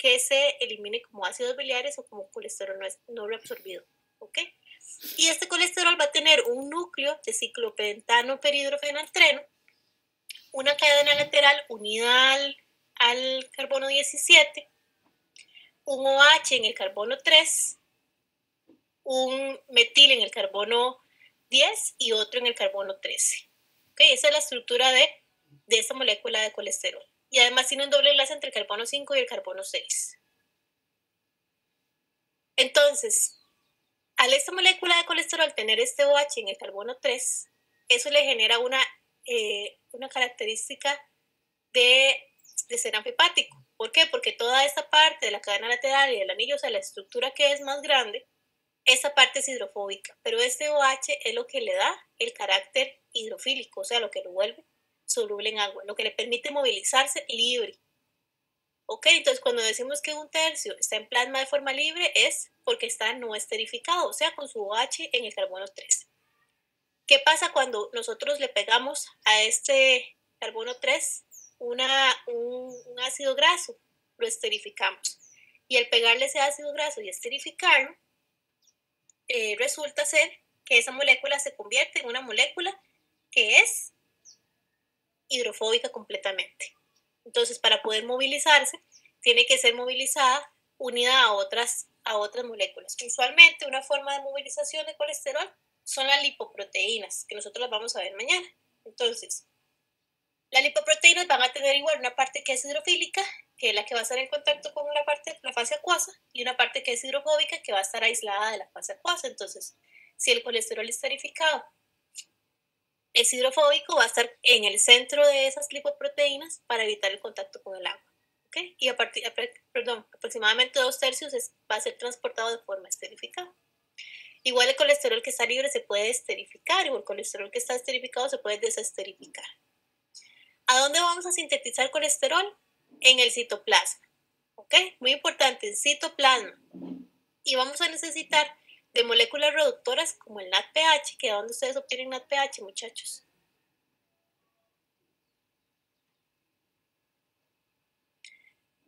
que se elimine como ácidos biliares o como colesterol no reabsorbido, ¿ok? Y este colesterol va a tener un núcleo de ciclopentano peridrofenaltreno, una cadena lateral unida al carbono 17, un OH en el carbono 3, un metil en el carbono 10 y otro en el carbono 13. ¿Okay? Esa es la estructura de esta molécula de colesterol. Y además tiene un doble enlace entre el carbono 5 y el carbono 6. Entonces, al esta molécula de colesterol tener este OH en el carbono 3, eso le genera una característica de ser amfipático. ¿Por qué? Porque toda esta parte de la cadena lateral y del anillo, o sea, la estructura que es más grande, esa parte es hidrofóbica, pero este OH es lo que le da el carácter hidrofílico, o sea, lo que lo vuelve soluble en agua, lo que le permite movilizarse libre. Ok, entonces cuando decimos que un tercio está en plasma de forma libre es porque está no esterificado, o sea, con su OH en el carbono 3. ¿Qué pasa cuando nosotros le pegamos a este carbono 3 un ácido graso? Lo esterificamos. Y al pegarle ese ácido graso y esterificarlo, resulta ser que esa molécula se convierte en una molécula que es hidrofóbica completamente. Entonces, para poder movilizarse, tiene que ser movilizada unida a otras moléculas. Usualmente, una forma de movilización de colesterol son las lipoproteínas, que nosotros las vamos a ver mañana. Entonces, las lipoproteínas van a tener igual una parte que es hidrofílica, que es la que va a estar en contacto con la fase acuosa, y una parte que es hidrofóbica, que va a estar aislada de la fase acuosa. Entonces, si el colesterol esterificado es hidrofóbico, va a estar en el centro de esas lipoproteínas para evitar el contacto con el agua. ¿Okay? Y aproximadamente 2/3 va a ser transportado de forma esterificada. Igual el colesterol que está libre se puede esterificar, o el colesterol que está esterificado se puede desesterificar. ¿A dónde vamos a sintetizar colesterol? En el citoplasma. ¿Ok? Muy importante, el citoplasma. Y vamos a necesitar de moléculas reductoras como el NADPH, que ¿de dónde ustedes obtienen NADPH, muchachos?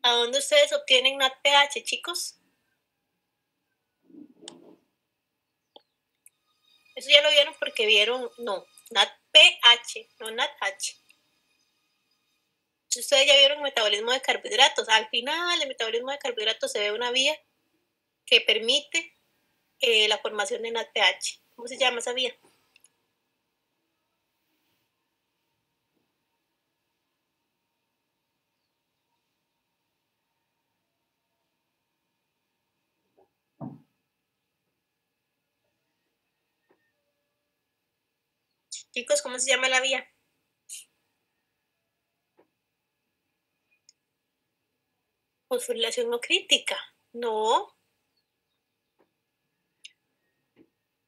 ¿A dónde ustedes obtienen NADPH, chicos? Eso ya lo vieron porque vieron, no, NADPH, no NADH. Si ustedes ya vieron el metabolismo de carbohidratos, al final el metabolismo de carbohidratos se ve una vía que permite la formación de NADPH. ¿Cómo se llama esa vía? Chicos, ¿cómo se llama la vía? Fosforilación no crítica. No.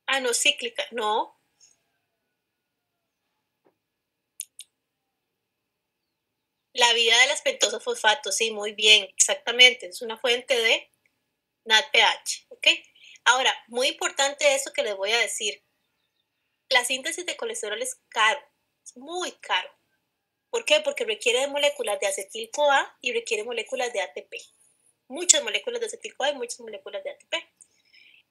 Ah, no, cíclica. No. La vía de las pentosas fosfatos, sí, muy bien, exactamente. Es una fuente de NADPH, ¿ok? Ahora, muy importante esto que les voy a decir. La síntesis de colesterol es caro, es muy caro. ¿Por qué? Porque requiere de moléculas de acetil-CoA y requiere moléculas de ATP. Muchas moléculas de acetil-CoA y muchas moléculas de ATP.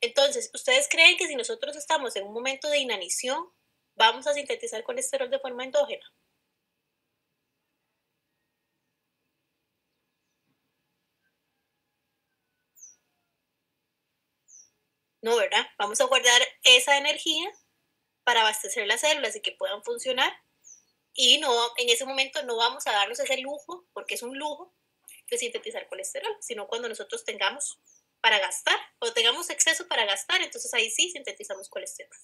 Entonces, ¿ustedes creen que si nosotros estamos en un momento de inanición, vamos a sintetizar colesterol de forma endógena? No, ¿verdad? Vamos a guardar esa energía para abastecer las células y que puedan funcionar. Y no, en ese momento no vamos a darnos ese lujo, porque es un lujo, de sintetizar colesterol, sino cuando nosotros tengamos para gastar, o tengamos exceso para gastar, entonces ahí sí sintetizamos colesterol.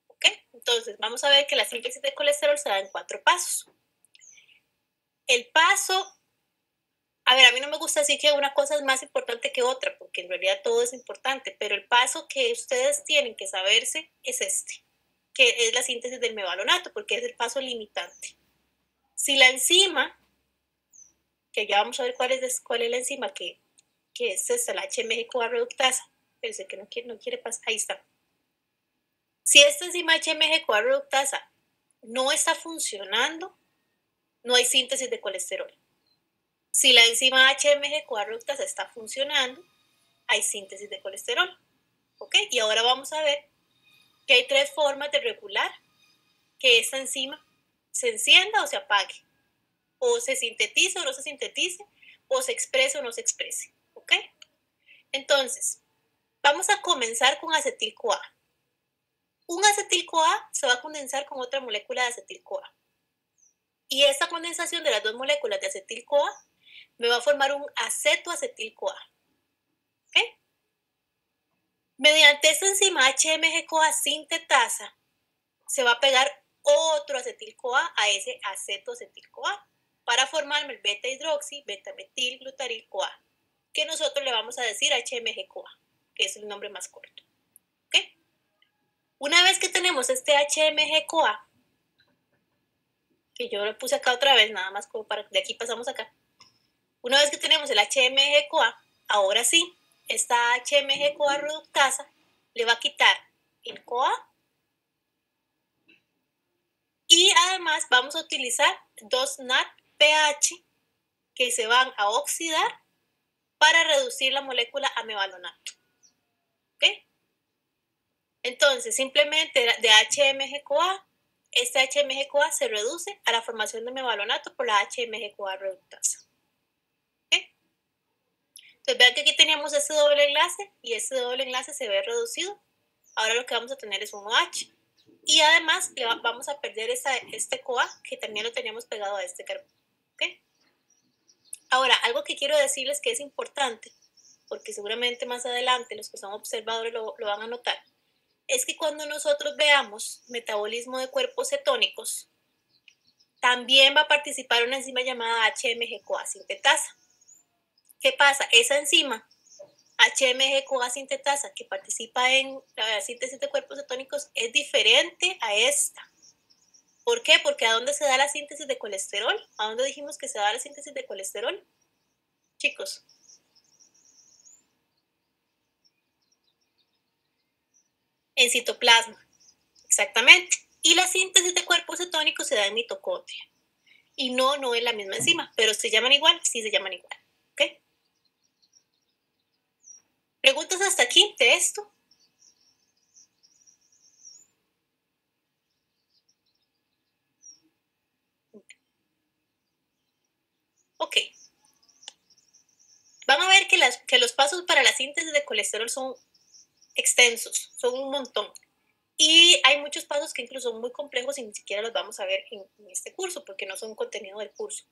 ¿Ok? Entonces, vamos a ver que la síntesis de colesterol se da en 4 pasos. El paso, a ver, a mí no me gusta decir que una cosa es más importante que otra, porque en realidad todo es importante, pero el paso que ustedes tienen que saberse es este, que es la síntesis del mevalonato, porque es el paso limitante. Si la enzima, que ya vamos a ver cuál es la enzima que es esta, la HMG-CoA reductasa, pensé que no quiere pasar, ahí está. Si esta enzima HMG-CoA reductasa no está funcionando, no hay síntesis de colesterol. Si la enzima HMG-CoA reductasa está funcionando, hay síntesis de colesterol. ¿Ok? Y ahora vamos a ver que hay 3 formas de regular que esta enzima se encienda o se apague, o se sintetice o no se sintetice, o se exprese o no se exprese. ¿Ok? Entonces, vamos a comenzar con acetil-CoA. Un acetil-CoA se va a condensar con otra molécula de acetil-CoA. Y esta condensación de las 2 moléculas de acetil-CoA me va a formar un acetoacetil-CoA. ¿Ok? Mediante esta enzima HMG-CoA sintetasa, se va a pegar otro acetil-CoA a ese acetoacetil-CoA para formarme el beta-hidroxi, beta-metil-glutaril-CoA, que nosotros le vamos a decir HMG-CoA, que es el nombre más corto. ¿Okay? Una vez que tenemos este HMG-CoA, que yo lo puse acá otra vez, nada más como para de aquí pasamos acá. Una vez que tenemos el HMG-CoA, ahora sí, esta HMG-CoA reductasa le va a quitar el CoA y además vamos a utilizar 2 NADPH que se van a oxidar para reducir la molécula a mevalonato. ¿Ok? Entonces, simplemente de HMG-CoA, este HMG-CoA se reduce a la formación de mevalonato por la HMG-CoA reductasa. ¿Ok? Entonces, vean que aquí teníamos ese doble enlace y ese doble enlace se ve reducido. Ahora lo que vamos a tener es un OH. Y además vamos a perder este CoA que también lo teníamos pegado a este carbono. ¿Ok? Ahora, algo que quiero decirles que es importante, porque seguramente más adelante los que son observadores lo van a notar, es que cuando nosotros veamos metabolismo de cuerpos cetónicos, también va a participar una enzima llamada HMG-CoA sintetasa. ¿Qué pasa? Esa enzima HMG-CoA sintetasa que participa en la síntesis de cuerpos cetónicos es diferente a esta. ¿Por qué? Porque ¿a dónde se da la síntesis de colesterol? ¿A dónde dijimos que se da la síntesis de colesterol? Chicos. En citoplasma, exactamente. Y la síntesis de cuerpos cetónicos se da en mitocondria. Y no es la misma enzima, pero se llaman igual, sí se llaman igual. ¿Ok? ¿Preguntas hasta aquí de esto? Ok. Van a ver que los pasos para la síntesis de colesterol son extensos, son un montón. Y hay muchos pasos que incluso son muy complejos y ni siquiera los vamos a ver en este curso porque no son contenido del curso.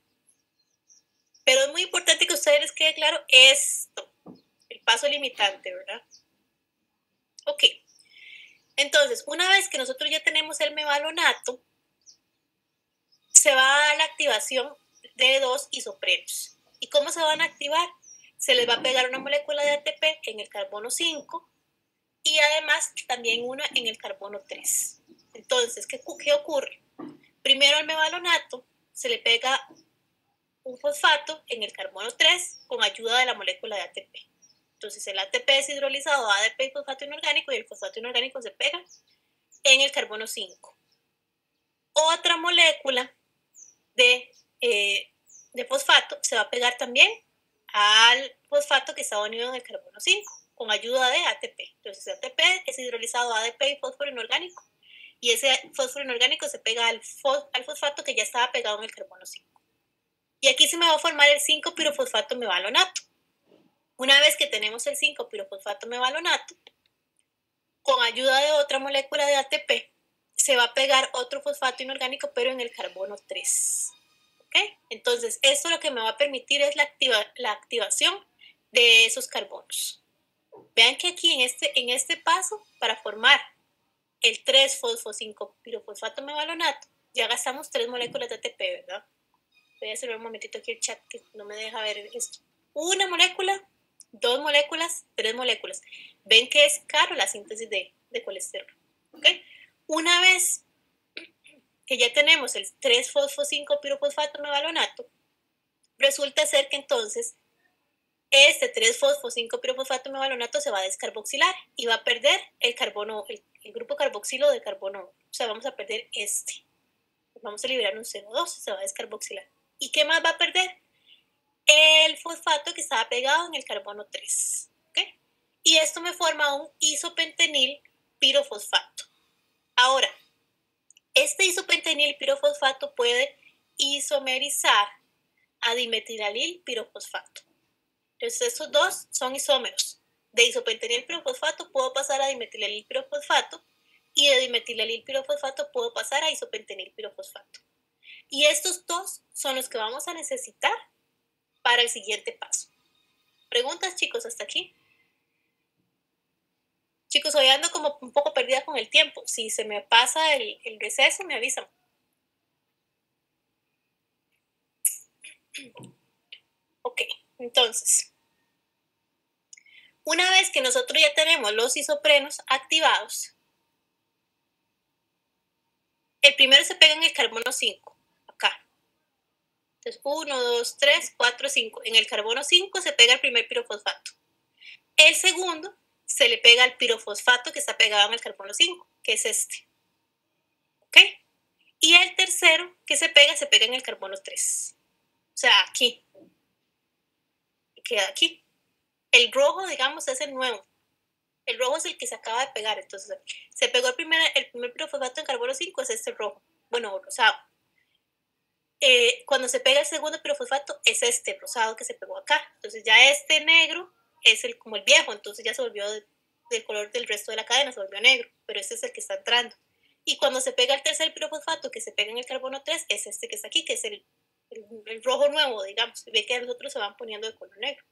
Pero es muy importante que a ustedes les quede claro esto, el paso limitante, ¿verdad? Ok. Entonces, una vez que nosotros ya tenemos el mevalonato, se va a dar la activación de 2 isoprenos. ¿Y cómo se van a activar? Se les va a pegar una molécula de ATP en el carbono 5 y además también una en el carbono 3. Entonces, ¿qué ocurre? Primero al mevalonato se le pega un fosfato en el carbono 3 con ayuda de la molécula de ATP. Entonces el ATP es hidrolizado a ADP y fosfato inorgánico y el fosfato inorgánico se pega en el carbono 5. Otra molécula de fosfato se va a pegar también al fosfato que está unido en el carbono 5 con ayuda de ATP. Entonces ATP es hidrolizado a ADP y fósforo inorgánico y ese fósforo inorgánico se pega al fosfato que ya estaba pegado en el carbono 5. Y aquí se me va a formar el 5-pirofosfato mevalonato. Una vez que tenemos el 5-pirofosfato mevalonato, con ayuda de otra molécula de ATP, se va a pegar otro fosfato inorgánico, pero en el carbono 3. ¿Okay? Entonces, esto lo que me va a permitir es la activación de esos carbonos. Vean que aquí en este paso, para formar el 3-fosfo-5-pirofosfato mevalonato, ya gastamos 3 moléculas de ATP, ¿verdad? Voy a hacer un momentito aquí el chat que no me deja ver esto. Una molécula, 2 moléculas, 3 moléculas. Ven que es caro la síntesis de colesterol. ¿Okay? Una vez que ya tenemos el 3-fosfo-5-pirofosfato mevalonato, resulta ser que entonces este 3-fosfo-5-pirofosfato mevalonato se va a descarboxilar y va a perder el carbono, el grupo carboxilo de carbono. O sea, vamos a perder este. Vamos a liberar un CO2, se va a descarboxilar. ¿Y qué más va a perder? el fosfato que estaba pegado en el carbono 3. ¿Okay? Y esto me forma un isopentenil pirofosfato. Ahora, este isopentenil pirofosfato puede isomerizar a dimetilalil pirofosfato. Entonces, estos dos son isómeros. De isopentenil pirofosfato puedo pasar a dimetilalil pirofosfato y de dimetilalil pirofosfato puedo pasar a isopentenil pirofosfato. Y estos dos son los que vamos a necesitar para el siguiente paso. ¿Preguntas, chicos, hasta aquí? Chicos, hoy ando como un poco perdida con el tiempo. Si se me pasa el receso, me avisan. Ok, entonces, una vez que nosotros ya tenemos los isoprenos activados, el primero se pega en el carbono 5, acá. Entonces, 1, 2, 3, 4, 5. En el carbono 5 se pega el primer pirofosfato. El segundo se le pega al pirofosfato que está pegado en el carbono 5, que es este. ¿Ok? Y el tercero que se pega en el carbono 3. O sea, aquí. Queda aquí. El rojo, digamos, es el nuevo. El rojo es el que se acaba de pegar. Entonces, se pegó el primer pirofosfato en carbono 5, es este rojo. Bueno, rosado. Cuando se pega el segundo pirofosfato, es este rosado que se pegó acá. Entonces, ya este negro es como el viejo. Entonces, ya se volvió del color del resto de la cadena, se volvió negro. Pero este es el que está entrando. Y cuando se pega el tercer pirofosfato que se pega en el carbono 3, es este que está aquí, que es el rojo nuevo, digamos. Ve que los otros se van poniendo de color negro.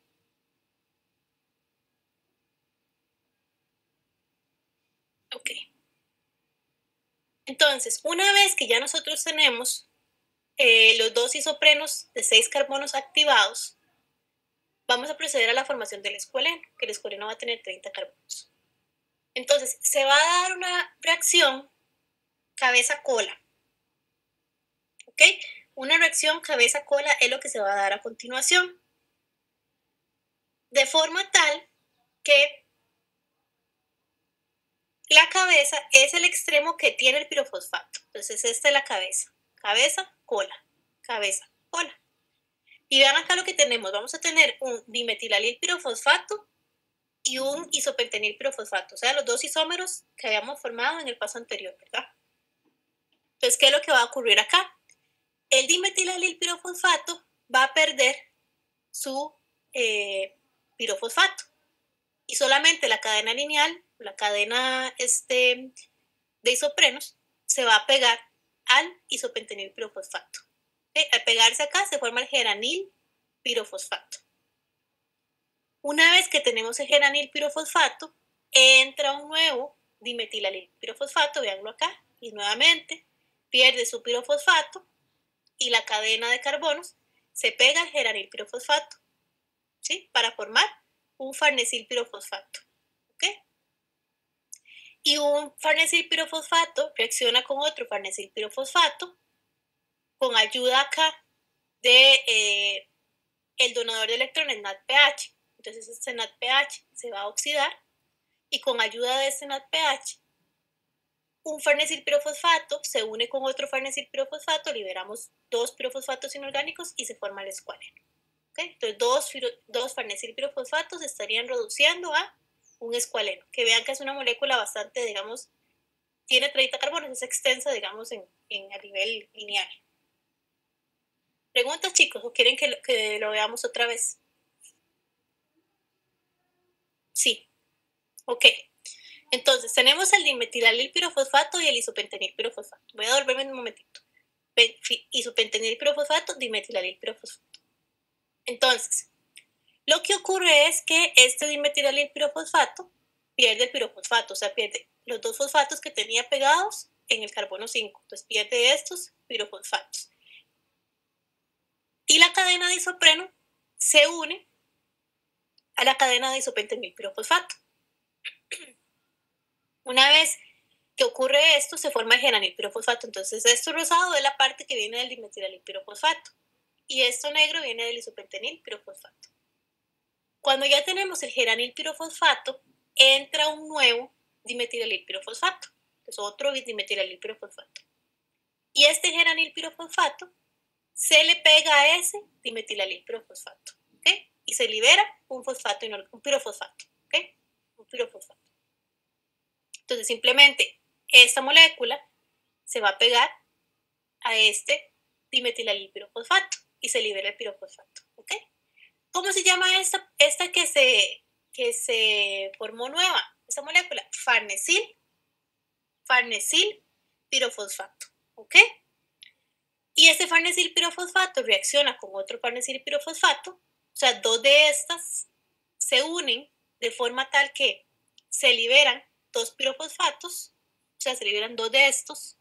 Ok. Entonces, una vez que ya nosotros tenemos los dos isoprenos de 6 carbonos activados, vamos a proceder a la formación del escualeno, que el escualeno va a tener 30 carbonos. Entonces, se va a dar una reacción cabeza-cola. ¿Ok? Una reacción cabeza-cola es lo que se va a dar a continuación. De forma tal que la cabeza es el extremo que tiene el pirofosfato. Entonces, esta es la cabeza. Cabeza, cola. Cabeza, cola. Y vean acá lo que tenemos. Vamos a tener un dimetilalil pirofosfato y un isopentenil pirofosfato. O sea, los dos isómeros que habíamos formado en el paso anterior, ¿verdad? Entonces, ¿qué es lo que va a ocurrir acá? El dimetilalil pirofosfato va a perder su pirofosfato. Y solamente la cadena lineal, la cadena de isoprenos, se va a pegar al isopentenil pirofosfato. ¿Okay? Al pegarse acá se forma el geranil pirofosfato. Una vez que tenemos el geranil pirofosfato, entra un nuevo dimetilalil pirofosfato, véanlo acá, y nuevamente pierde su pirofosfato y la cadena de carbonos se pega al geranil pirofosfato, ¿sí? Para formar un farnesil pirofosfato. ¿Ok? Y un farnesil pirofosfato reacciona con otro farnesil pirofosfato con ayuda acá de el donador de electrones NADPH. Entonces este NADPH se va a oxidar y con ayuda de este NADPH un farnesil pirofosfato se une con otro farnesil pirofosfato, liberamos dos pirofosfatos inorgánicos y se forma el escualeno. ¿Okay? Entonces dos farnesil pirofosfatos se estarían reduciendo a un escualeno. Que vean que es una molécula bastante, digamos, tiene 30 carbonos, es extensa, digamos, a nivel lineal. ¿Preguntas, chicos, o quieren que lo veamos otra vez? Sí. Ok. Entonces, tenemos el dimetilalil pirofosfato y el isopentenil pirofosfato. Voy a volverme un momentito. Isopentenil pirofosfato, dimetilalil pirofosfato. Entonces, lo que ocurre es que este dimetilalil pirofosfato pierde el pirofosfato, o sea, pierde los dos fosfatos que tenía pegados en el carbono 5. Entonces, pierde estos pirofosfatos. Y la cadena de isopreno se une a la cadena de isopentenil pirofosfato. Una vez que ocurre esto, se forma el geranil pirofosfato. Entonces, esto rosado es la parte que viene del dimetilalil pirofosfato y esto negro viene del isopentenil pirofosfato. Cuando ya tenemos el geranil pirofosfato, entra un nuevo dimetilalil pirofosfato, que es otro dimetilalil pirofosfato. Y este geranil pirofosfato se le pega a ese dimetilalil pirofosfato, ¿ok? Y se libera un fosfato, un pirofosfato, ¿ok? Un pirofosfato. Entonces, simplemente esta molécula se va a pegar a este dimetilalil pirofosfato y se libera el pirofosfato, ¿ok? ¿Cómo se llama esta que se formó nueva? Esta molécula, farnesil pirofosfato, ¿ok? Y este farnesil pirofosfato reacciona con otro farnesil pirofosfato, o sea, dos de estas se unen de forma tal que se liberan dos pirofosfatos, o sea, se liberan dos de estos,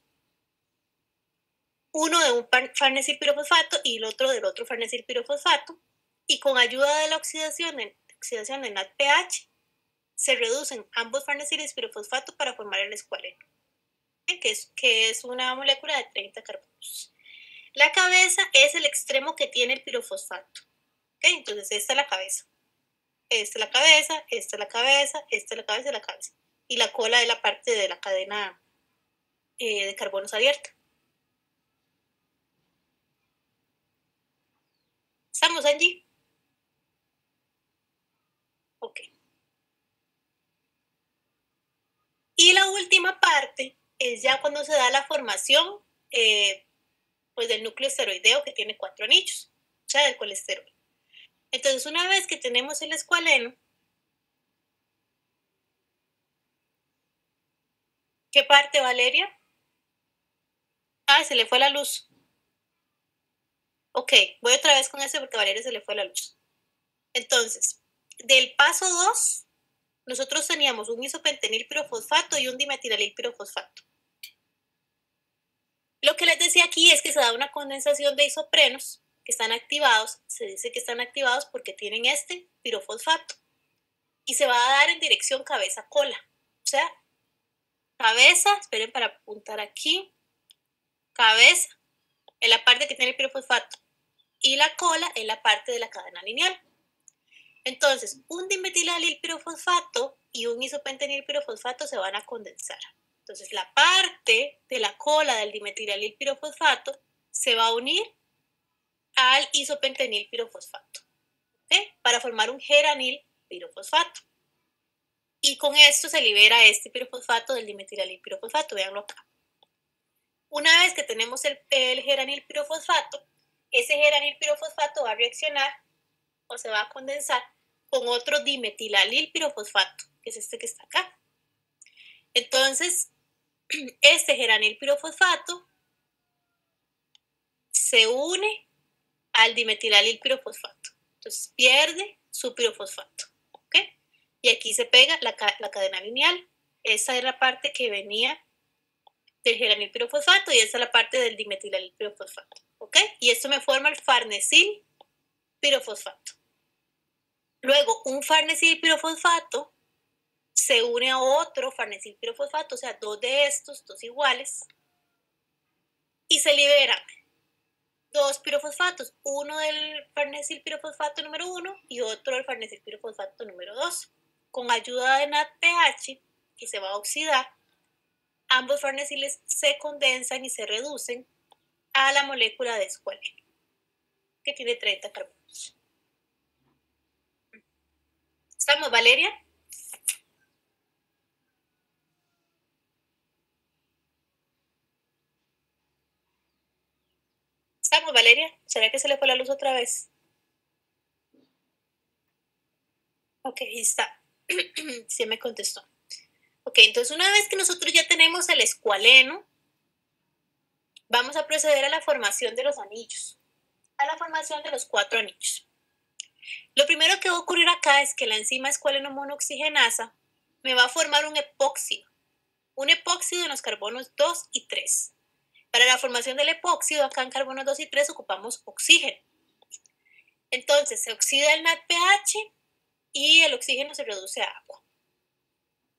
uno de un farnesil pirofosfato y el otro del otro farnesil pirofosfato, y con ayuda de la oxidación de NADPH se reducen ambos farnesiles pirofosfato para formar el escualeno, que es una molécula de 30 carbonos. La cabeza es el extremo que tiene el pirofosfato. ¿Okay? Entonces, esta es la cabeza. Esta es la cabeza, esta es la cabeza, esta es la cabeza y la cabeza. Y la cola es la parte de la cadena de carbonos abierta. ¿Estamos allí? Ok. Y la última parte es ya cuando se da la formación pues del núcleo esteroideo que tiene 4 anillos, o sea, del colesterol. Entonces, una vez que tenemos el escualeno, ¿qué parte, Valeria? Ah, se le fue la luz. Ok, voy otra vez con ese porque a Valeria se le fue la luz. Entonces, del paso 2, nosotros teníamos un isopentenil pirofosfato y un dimetilalil pirofosfato. Lo que les decía aquí es que se da una condensación de isoprenos que están activados. Se dice que están activados porque tienen este pirofosfato. Y se va a dar en dirección cabeza-cola. O sea, cabeza, esperen para apuntar aquí, cabeza, en la parte que tiene el pirofosfato. Y la cola en la parte de la cadena lineal. Entonces, un dimetilalil pirofosfato y un isopentenil pirofosfato se van a condensar. Entonces, la parte de la cola del dimetilalil pirofosfato se va a unir al isopentenil pirofosfato, ¿okay? Para formar un geranil pirofosfato. Y con esto se libera este pirofosfato del dimetilalil pirofosfato, véanlo acá. Una vez que tenemos el geranil pirofosfato, ese geranil pirofosfato va a reaccionar o se va a condensar con otro dimetilalil pirofosfato, que es este que está acá. Entonces, este geranil pirofosfato se une al dimetilalil pirofosfato. Entonces, pierde su pirofosfato. ¿Ok? Y aquí se pega la cadena lineal. Esa es la parte que venía del geranil pirofosfato y esa es la parte del dimetilalil pirofosfato. ¿Ok? Y esto me forma el farnesil pirofosfato. Luego, un farnesil pirofosfato se une a otro farnesil pirofosfato, o sea, dos de estos, dos iguales, y se liberan dos pirofosfatos, uno del farnesil pirofosfato número 1 y otro del farnesil pirofosfato número 2. Con ayuda de NADPH, que se va a oxidar, ambos farnesiles se condensan y se reducen a la molécula de escualeno, que tiene 30 carbonos. ¿Estamos, Valeria? ¿Estamos, Valeria? ¿Será que se le fue la luz otra vez? Ok, ahí está. Sí me contestó. Ok, entonces una vez que nosotros ya tenemos el escualeno, vamos a proceder a la formación de los anillos, a la formación de los 4 anillos. Lo primero que va a ocurrir acá es que la enzima escualeno monooxigenasa me va a formar un epóxido en los carbonos 2 y 3. Para la formación del epóxido, acá en carbonos 2 y 3 ocupamos oxígeno. Entonces se oxida el NADPH y el oxígeno se reduce a agua.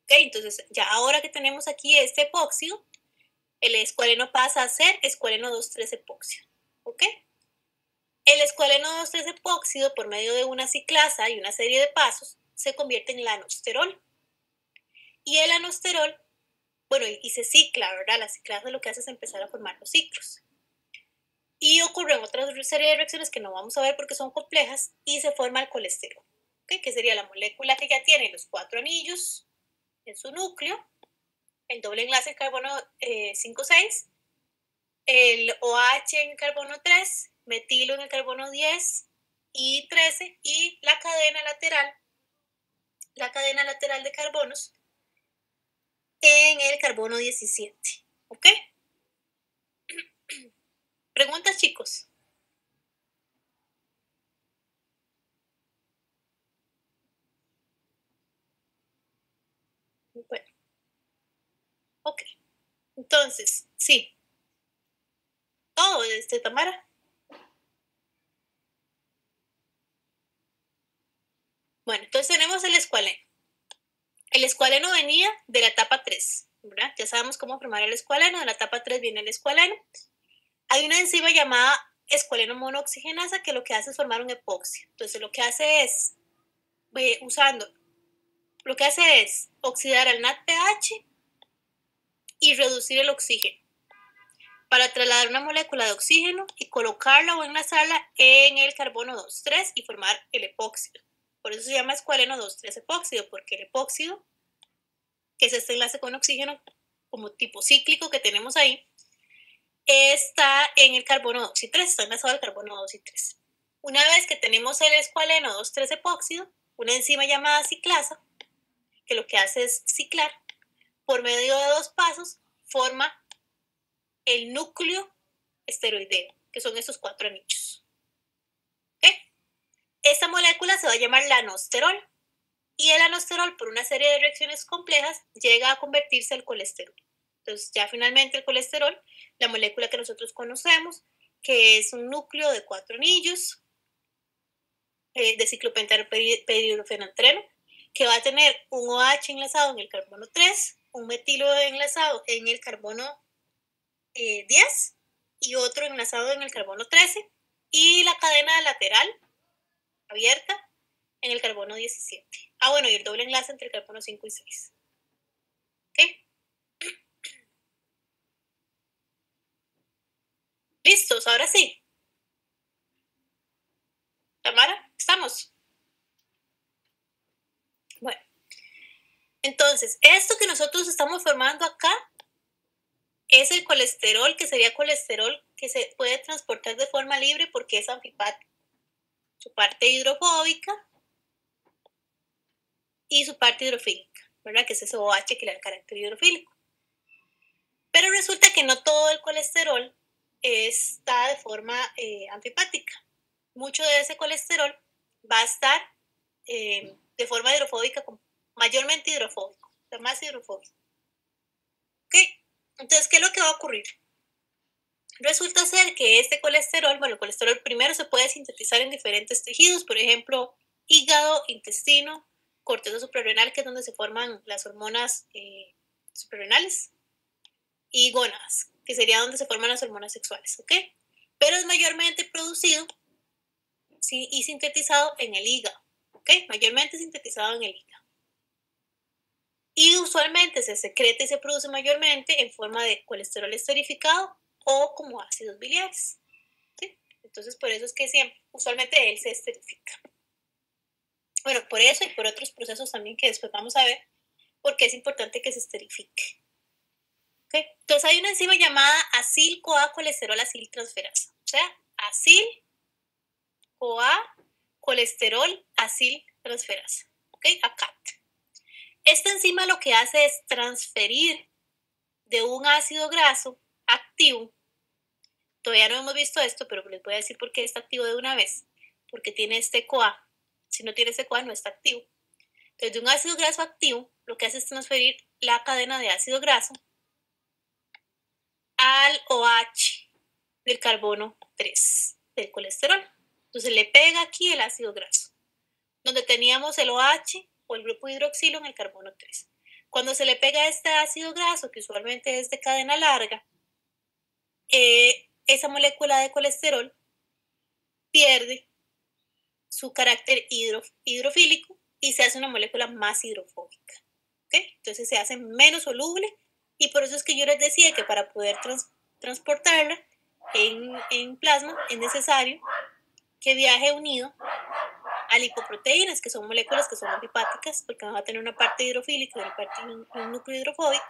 ¿Okay? Entonces ya ahora que tenemos aquí este epóxido, el escualeno pasa a ser escualeno 2,3 epóxido. ¿Ok? El escualeno 2,3 epóxido, por medio de una ciclasa y una serie de pasos, se convierte en lanosterol. Y el lanosterol, bueno, y se cicla, ¿verdad? La ciclasa lo que hace es empezar a formar los ciclos. y ocurren otra serie de reacciones que no vamos a ver porque son complejas y se forma el colesterol, ¿okay? Que sería la molécula que ya tiene los 4 anillos en su núcleo, el doble enlace en carbono 5,6, el OH en el carbono 3, metilo en el carbono 10 y 13 y la cadena lateral de carbonos en el carbono 17, ¿ok? Preguntas, chicos. Bueno, ok. Entonces, sí. Todo, Tamara. Bueno, entonces tenemos el escualeno. El escualeno venía de la etapa 3, ¿verdad? Ya sabemos cómo formar el escualeno. De la etapa 3 viene el escualeno. Hay una enzima llamada escualeno monooxigenasa que lo que hace es formar un epóxido. Entonces, lo que hace es, lo que hace es oxidar al NADPH y reducir el oxígeno para trasladar una molécula de oxígeno y colocarla o enlazarla en el carbono 2,3 y formar el epóxido. Por eso se llama escualeno 2,3 epóxido, porque el epóxido, que es este enlace con oxígeno como tipo cíclico que tenemos ahí, está en el carbono 2 y 3, está enlazado al carbono 2 y 3. Una vez que tenemos el escualeno 2,3 epóxido, una enzima llamada ciclasa, que lo que hace es ciclar, por medio de 2 pasos, forma el núcleo esteroideo, que son estos 4 anillos. ¿Okay? Esta molécula se va a llamar lanosterol y el lanosterol, por una serie de reacciones complejas, llega a convertirse al colesterol. Entonces, ya finalmente el colesterol, la molécula que nosotros conocemos, que es un núcleo de 4 anillos de ciclopentadietilfenantreno, que va a tener un OH enlazado en el carbono 3, un metilo enlazado en el carbono 10 y otro enlazado en el carbono 13 y la cadena lateral abierta en el carbono 17. Bueno, y el doble enlace entre el carbono 5 y 6. ¿Ok? ¿Listos? Ahora sí. Tamara, ¿estamos? Bueno. Entonces, esto que nosotros estamos formando acá es el colesterol, que sería colesterol que se puede transportar de forma libre porque es anfipático. Su parte hidrofóbica y su parte hidrofílica, ¿verdad? Que es ese OH que le da el carácter hidrofílico. Pero resulta que no todo el colesterol está de forma anfipática. Mucho de ese colesterol va a estar de forma hidrofóbica, mayormente hidrofóbico, o sea, más hidrofóbico. ¿Ok? Entonces, ¿qué es lo que va a ocurrir? Resulta ser que este colesterol, bueno, el colesterol primero se puede sintetizar en diferentes tejidos, por ejemplo, hígado, intestino, corteza suprarrenal, que es donde se forman las hormonas suprarrenales, y gónadas, que sería donde se forman las hormonas sexuales, ¿ok? Pero es mayormente producido y sintetizado en el hígado, ¿ok? Mayormente sintetizado en el hígado. Y usualmente se secreta y se produce mayormente en forma de colesterol esterificado o como ácidos biliares, ¿sí? Entonces, por eso es que siempre, usualmente él se esterifica. Bueno, por eso y por otros procesos también que después vamos a ver, porque es importante que se esterifique. ¿Okay? Entonces hay una enzima llamada acil-CoA colesterol aciltransferasa, o sea, acil-CoA colesterol aciltransferasa, ¿ok? ACAT. Esta enzima lo que hace es transferir de un ácido graso activo, todavía no hemos visto esto, pero les voy a decir por qué está activo de una vez, porque tiene este CoA, si no tiene este CoA no está activo. Entonces, de un ácido graso activo, lo que hace es transferir la cadena de ácido graso al OH del carbono 3 del colesterol. Entonces le pega aquí el ácido graso, donde teníamos el OH o el grupo hidroxilo en el carbono 3. Cuando se le pega este ácido graso, que usualmente es de cadena larga, esa molécula de colesterol pierde su carácter hidrofílico y se hace una molécula más hidrofóbica. ¿Okay? Entonces se hace menos soluble y por eso es que yo les decía que para poder transportarla en plasma, es necesario que viaje unido a lipoproteínas, que son moléculas que son amfipáticas, porque van a tener una parte hidrofílica y una parte un núcleo hidrofóbico,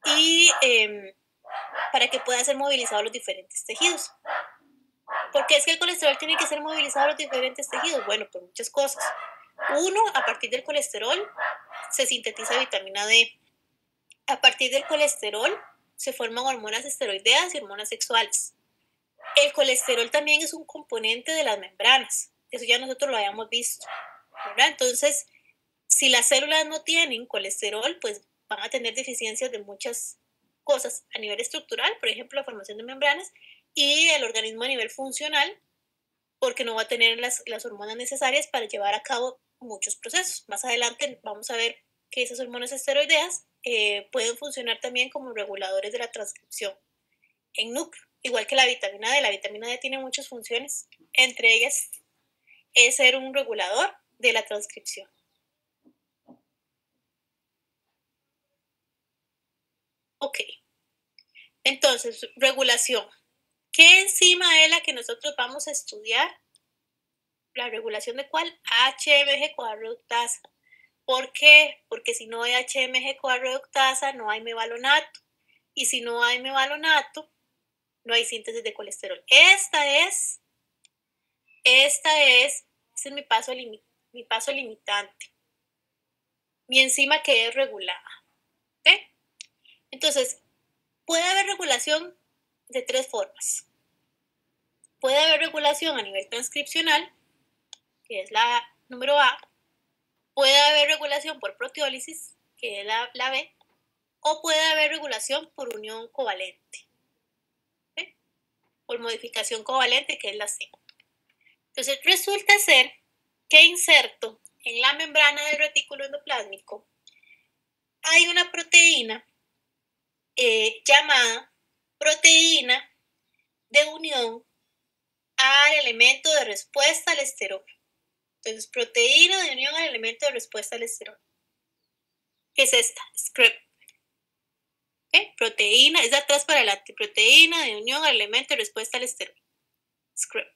y para que pueda ser movilizado a los diferentes tejidos. ¿Por qué es que el colesterol tiene que ser movilizado a los diferentes tejidos? Bueno, por muchas cosas. Uno, a partir del colesterol se sintetiza vitamina D. A partir del colesterol se forman hormonas esteroideas y hormonas sexuales. El colesterol también es un componente de las membranas. Eso ya nosotros lo habíamos visto, ¿verdad? Entonces, si las células no tienen colesterol, pues van a tener deficiencias de muchas cosas a nivel estructural, por ejemplo, la formación de membranas, y el organismo a nivel funcional, porque no va a tener las hormonas necesarias para llevar a cabo muchos procesos. Más adelante vamos a ver que esas hormonas esteroideas pueden funcionar también como reguladores de la transcripción en núcleo, igual que la vitamina D. La vitamina D tiene muchas funciones, entre ellas es ser un regulador de la transcripción. Ok, entonces, regulación. ¿Qué enzima es la que nosotros vamos a estudiar? ¿La regulación de cuál? HMG-CoA reductasa. ¿Por qué? Porque si no hay HMG-CoA reductasa, no hay mevalonato. Y si no hay mevalonato, no hay síntesis de colesterol. Ese es mi paso limitante. Mi enzima que es regulada. ¿Ok? Entonces, puede haber regulación de tres formas. Puede haber regulación a nivel transcripcional, que es la número A. Puede haber regulación por proteólisis, que es la B. O puede haber regulación por unión covalente. ¿Sí? Por modificación covalente, que es la C. Entonces, resulta ser que inserto en la membrana del retículo endoplásmico hay una proteína llamada proteína de unión al elemento de respuesta al esterol. Entonces, proteína de unión al elemento de respuesta al esterol. ¿Qué es esta? SCREP. ¿Okay? Proteína, es de atrás para adelante. Proteína de unión al elemento de respuesta al esterol. SCREP.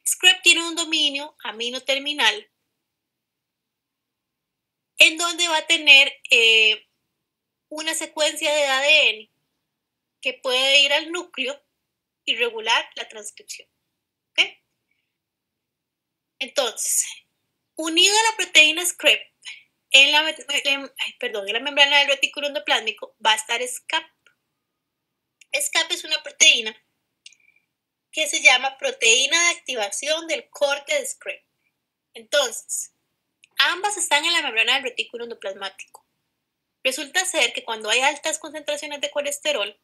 SCREP tiene un dominio amino terminal en donde va a tener una secuencia de ADN que puede ir al núcleo y regular la transcripción. ¿Okay? Entonces, unido a la proteína SCREP, en la membrana del retículo endoplásmico va a estar SCAP. SCAP es una proteína que se llama proteína de activación del corte de SCREP. Entonces, ambas están en la membrana del retículo endoplasmático. Resulta ser que cuando hay altas concentraciones de colesterol,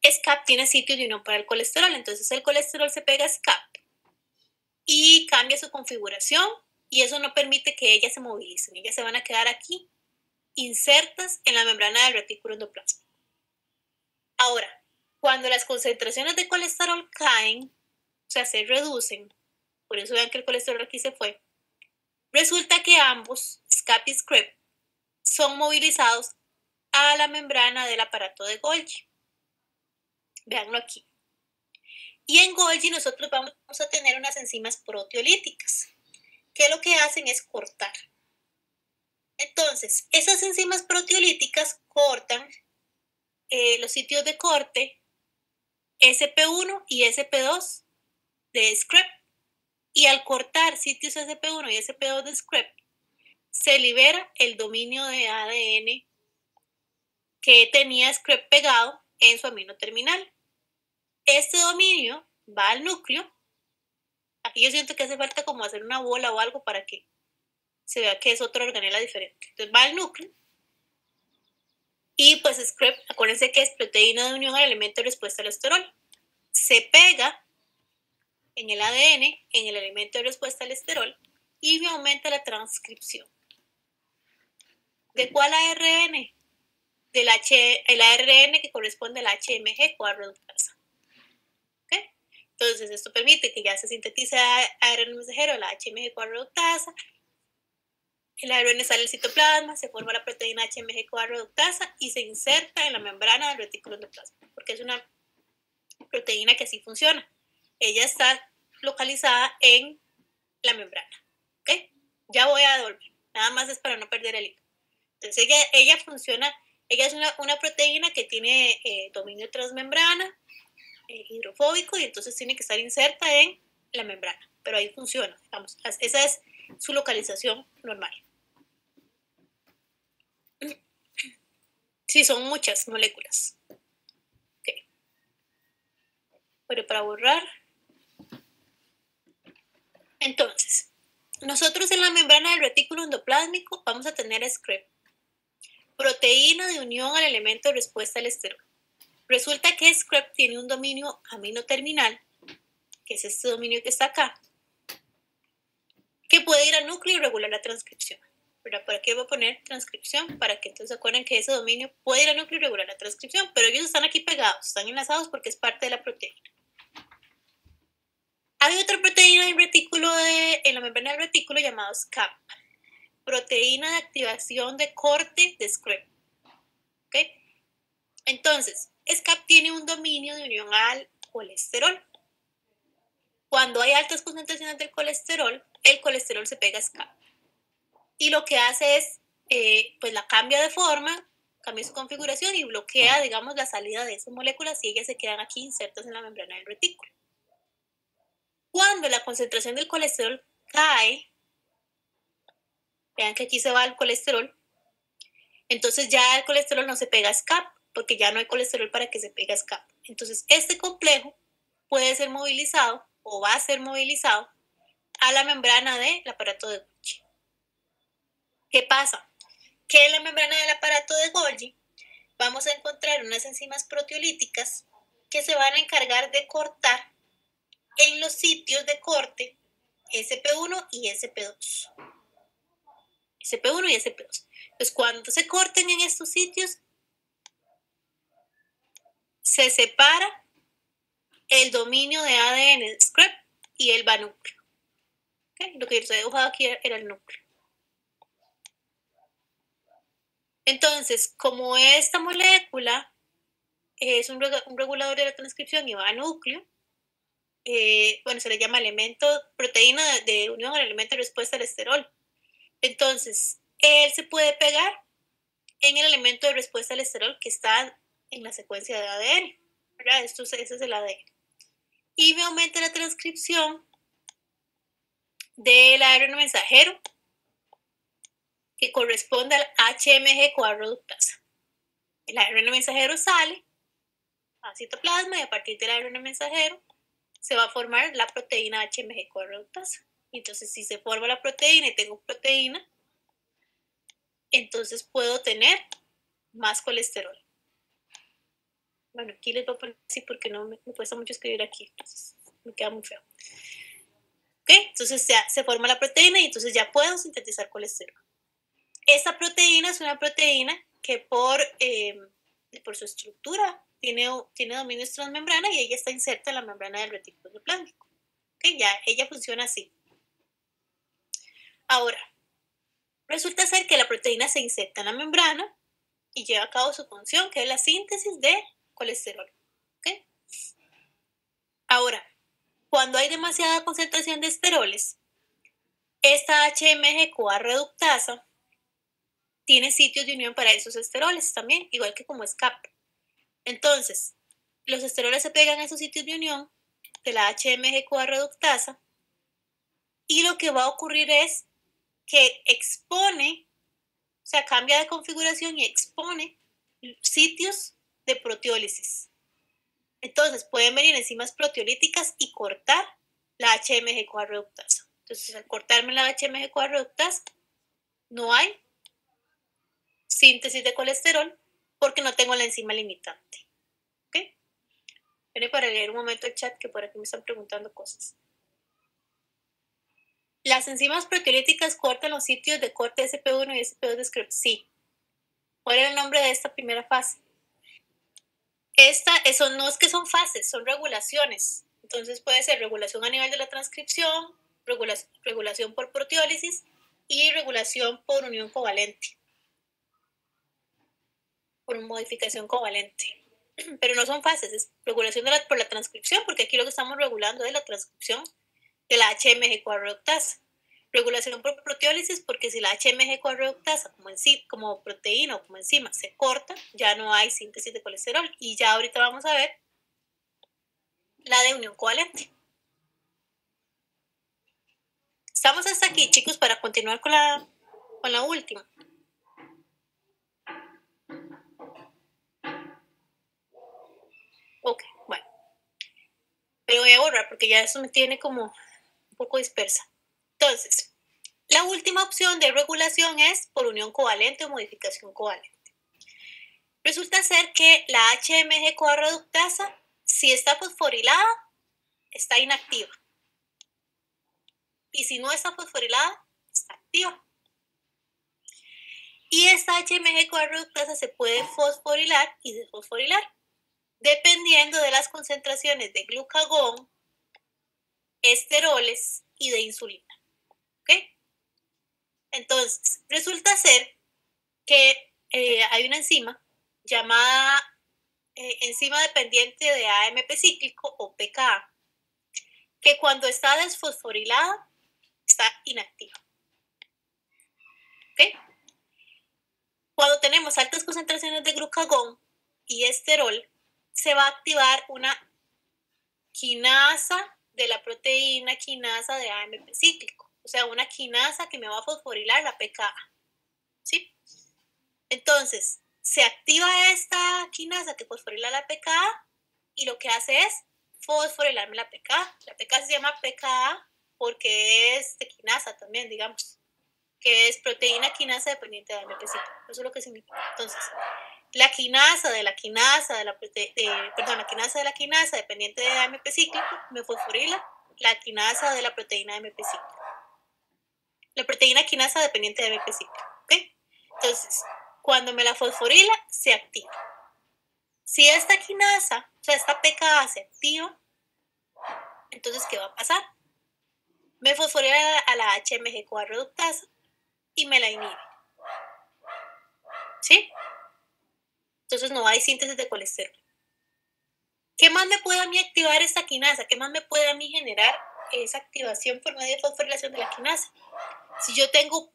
SCAP tiene sitio de unión para el colesterol, entonces el colesterol se pega a SCAP y cambia su configuración y eso no permite que ellas se movilicen, ellas se van a quedar aquí insertas en la membrana del retículo endoplasmático. Ahora, cuando las concentraciones de colesterol caen, o sea, se reducen, por eso vean que el colesterol aquí se fue, resulta que ambos, SCAP y SCREP, son movilizados a la membrana del aparato de Golgi. Veanlo aquí. Y en Golgi nosotros vamos a tener unas enzimas proteolíticas, que lo que hacen es cortar. Entonces, esas enzimas proteolíticas cortan los sitios de corte SP1 y SP2 de SCREP. Y al cortar sitios SP1 y SP2 de SCREP, se libera el dominio de ADN que tenía SCREP pegado en su amino terminal. Este dominio va al núcleo. Aquí yo siento que hace falta como hacer una bola o algo para que se vea que es otra organela diferente. Entonces va al núcleo y pues SCREP, acuérdense que es proteína de unión al elemento de respuesta al esterol. Se pega en el ADN, en el elemento de respuesta al esterol y me aumenta la transcripción. ¿De cuál ARN? El ARN que corresponde al HMG-CoA reductasa. ¿Okay? Entonces, esto permite que ya se sintetice ARN mensajero, la HMG-CoA reductasa, El ARN sale del citoplasma, se forma la proteína HMG-CoA reductasa y se inserta en la membrana del retículo endoplasmático, porque es una proteína que así funciona. Ella está localizada en la membrana. ¿Okay? Ya voy a devolver, nada más es para no perder el hilo. Entonces ella funciona, ella es una proteína que tiene dominio transmembrana, hidrofóbico, y entonces tiene que estar inserta en la membrana, pero ahí funciona, digamos, esa es su localización normal. Sí, son muchas moléculas. Okay. Pero para borrar. Entonces, nosotros en la membrana del retículo endoplásmico vamos a tener SCREP, proteína de unión al elemento de respuesta al esterol. Resulta que SCREP tiene un dominio amino terminal, que es este dominio que está acá, que puede ir a núcleo y regular la transcripción. ¿Verdad? Por aquí voy a poner transcripción para que entonces se acuerden que ese dominio puede ir a núcleo y regular la transcripción, pero ellos están aquí pegados, están enlazados porque es parte de la proteína. Hay otra proteína en la membrana del retículo llamada SCAP, proteína de activación de corte de SCREP. ¿Okay? Entonces, SCAP tiene un dominio de unión al colesterol. Cuando hay altas concentraciones del colesterol, el colesterol se pega a SCAP. Y lo que hace es, pues la cambia de forma, cambia su configuración y bloquea, digamos, la salida de esas moléculas y ellas se quedan aquí insertas en la membrana del retículo. Cuando la concentración del colesterol cae, vean que aquí se va el colesterol, entonces ya el colesterol no se pega a SCAP, porque ya no hay colesterol para que se pegue a SCAP. Entonces este complejo puede ser movilizado o va a ser movilizado a la membrana del aparato de Golgi. ¿Qué pasa? Que en la membrana del aparato de Golgi vamos a encontrar unas enzimas proteolíticas que se van a encargar de cortar en los sitios de corte SP1 y SP2. SP1 y SP2. Entonces, cuando se corten en estos sitios, se separa el dominio de ADN de SCREP y el va núcleo. ¿Okay? Lo que yo he dibujado aquí era el núcleo. Entonces, como esta molécula es un regulador de la transcripción y va a núcleo, bueno, se le llama proteína de unión al elemento de respuesta al esterol. Entonces, él se puede pegar en el elemento de respuesta al esterol que está en la secuencia de ADN, ¿verdad? Ese es el ADN. Y me aumenta la transcripción del ARN mensajero que corresponde al HMG-CoA reductasa. El ARN mensajero sale a citoplasma y a partir del ARN mensajero se va a formar la proteína HMG-CoA reductasa. Entonces, si se forma la proteína y tengo proteína, entonces puedo tener más colesterol. Bueno, aquí les voy a poner así porque no me cuesta mucho escribir aquí, entonces me queda muy feo. ¿Ok? Entonces ya se forma la proteína y entonces ya puedo sintetizar colesterol. Esta proteína es una proteína que por su estructura tiene dominios transmembrana y ella está inserta en la membrana del retículo endoplasmático. ¿Okay? Ya ella funciona así. Ahora, resulta ser que la proteína se inserta en la membrana y lleva a cabo su función, que es la síntesis de colesterol. ¿Okay? Ahora, cuando hay demasiada concentración de esteroles, esta HMG-CoA reductasa tiene sitios de unión para esos esteroles también, igual que como SCAP. Entonces, los esteroles se pegan a esos sitios de unión de la HMG-CoA reductasa y lo que va a ocurrir es que expone, o sea, cambia de configuración y expone sitios de proteólisis. Entonces, pueden venir enzimas proteolíticas y cortar la HMG-CoA reductasa. Entonces, al cortarme la HMG-CoA reductasa, no hay síntesis de colesterol porque no tengo la enzima limitante. ¿Ok? Viene para leer un momento el chat que por aquí me están preguntando cosas. ¿Las enzimas proteolíticas cortan los sitios de corte SP1 y SP2 de SCREP? Sí. ¿Cuál es el nombre de esta primera fase? Eso no es que son fases, son regulaciones. Entonces puede ser regulación a nivel de la transcripción, regulación por proteólisis y regulación por unión covalente, por modificación covalente. Pero no son fases, es regulación por la transcripción, porque aquí lo que estamos regulando es la transcripción de la HMG-CoA reductasa. Regulación por proteólisis, porque si la HMG-CoA reductasa como proteína o como enzima se corta, ya no hay síntesis de colesterol. Y ya ahorita vamos a ver la de unión covalente. Estamos hasta aquí, chicos, para continuar con la última. Ok, bueno. Pero voy a borrar porque ya eso me tiene como un poco dispersa. Entonces, la última opción de regulación es por unión covalente o modificación covalente. Resulta ser que la HMG-CoA reductasa, si está fosforilada, está inactiva. Y si no está fosforilada, está activa. Y esta HMG-CoA reductasa se puede fosforilar y desfosforilar, dependiendo de las concentraciones de glucagón, esteroles y de insulina. ¿Ok? Entonces, resulta ser que hay una enzima llamada enzima dependiente de AMP cíclico o pKa, que cuando está desfosforilada está inactiva. ¿Ok? Cuando tenemos altas concentraciones de glucagón y esterol, se va a activar una quinasa de la proteína quinasa de AMP cíclico, o sea, una quinasa que me va a fosforilar la pKa. ¿Sí? Entonces, se activa esta quinasa que fosforila la pKa y lo que hace es fosforilarme la pKa. La pKa se llama pKa porque es de quinasa también, digamos, que es proteína quinasa dependiente de AMP cíclico. Eso es lo que significa. Entonces, la quinasa de la quinasa de la quinasa de la quinasa dependiente de AMP cíclico me fosforila la quinasa de la proteína AMP cíclico. La proteína quinasa dependiente de AMP cíclico. ¿Ok? Entonces, cuando me la fosforila, se activa. Si esta quinasa, o sea, esta pKa se activa, entonces, ¿qué va a pasar? Me fosforila a la HMG-CoA reductasa y me la inhibe. ¿Sí? Entonces no hay síntesis de colesterol. ¿Qué más me puede a mí activar esta quinasa? ¿Qué más me puede a mí generar esa activación por medio de fosforilación de la quinasa? Si yo tengo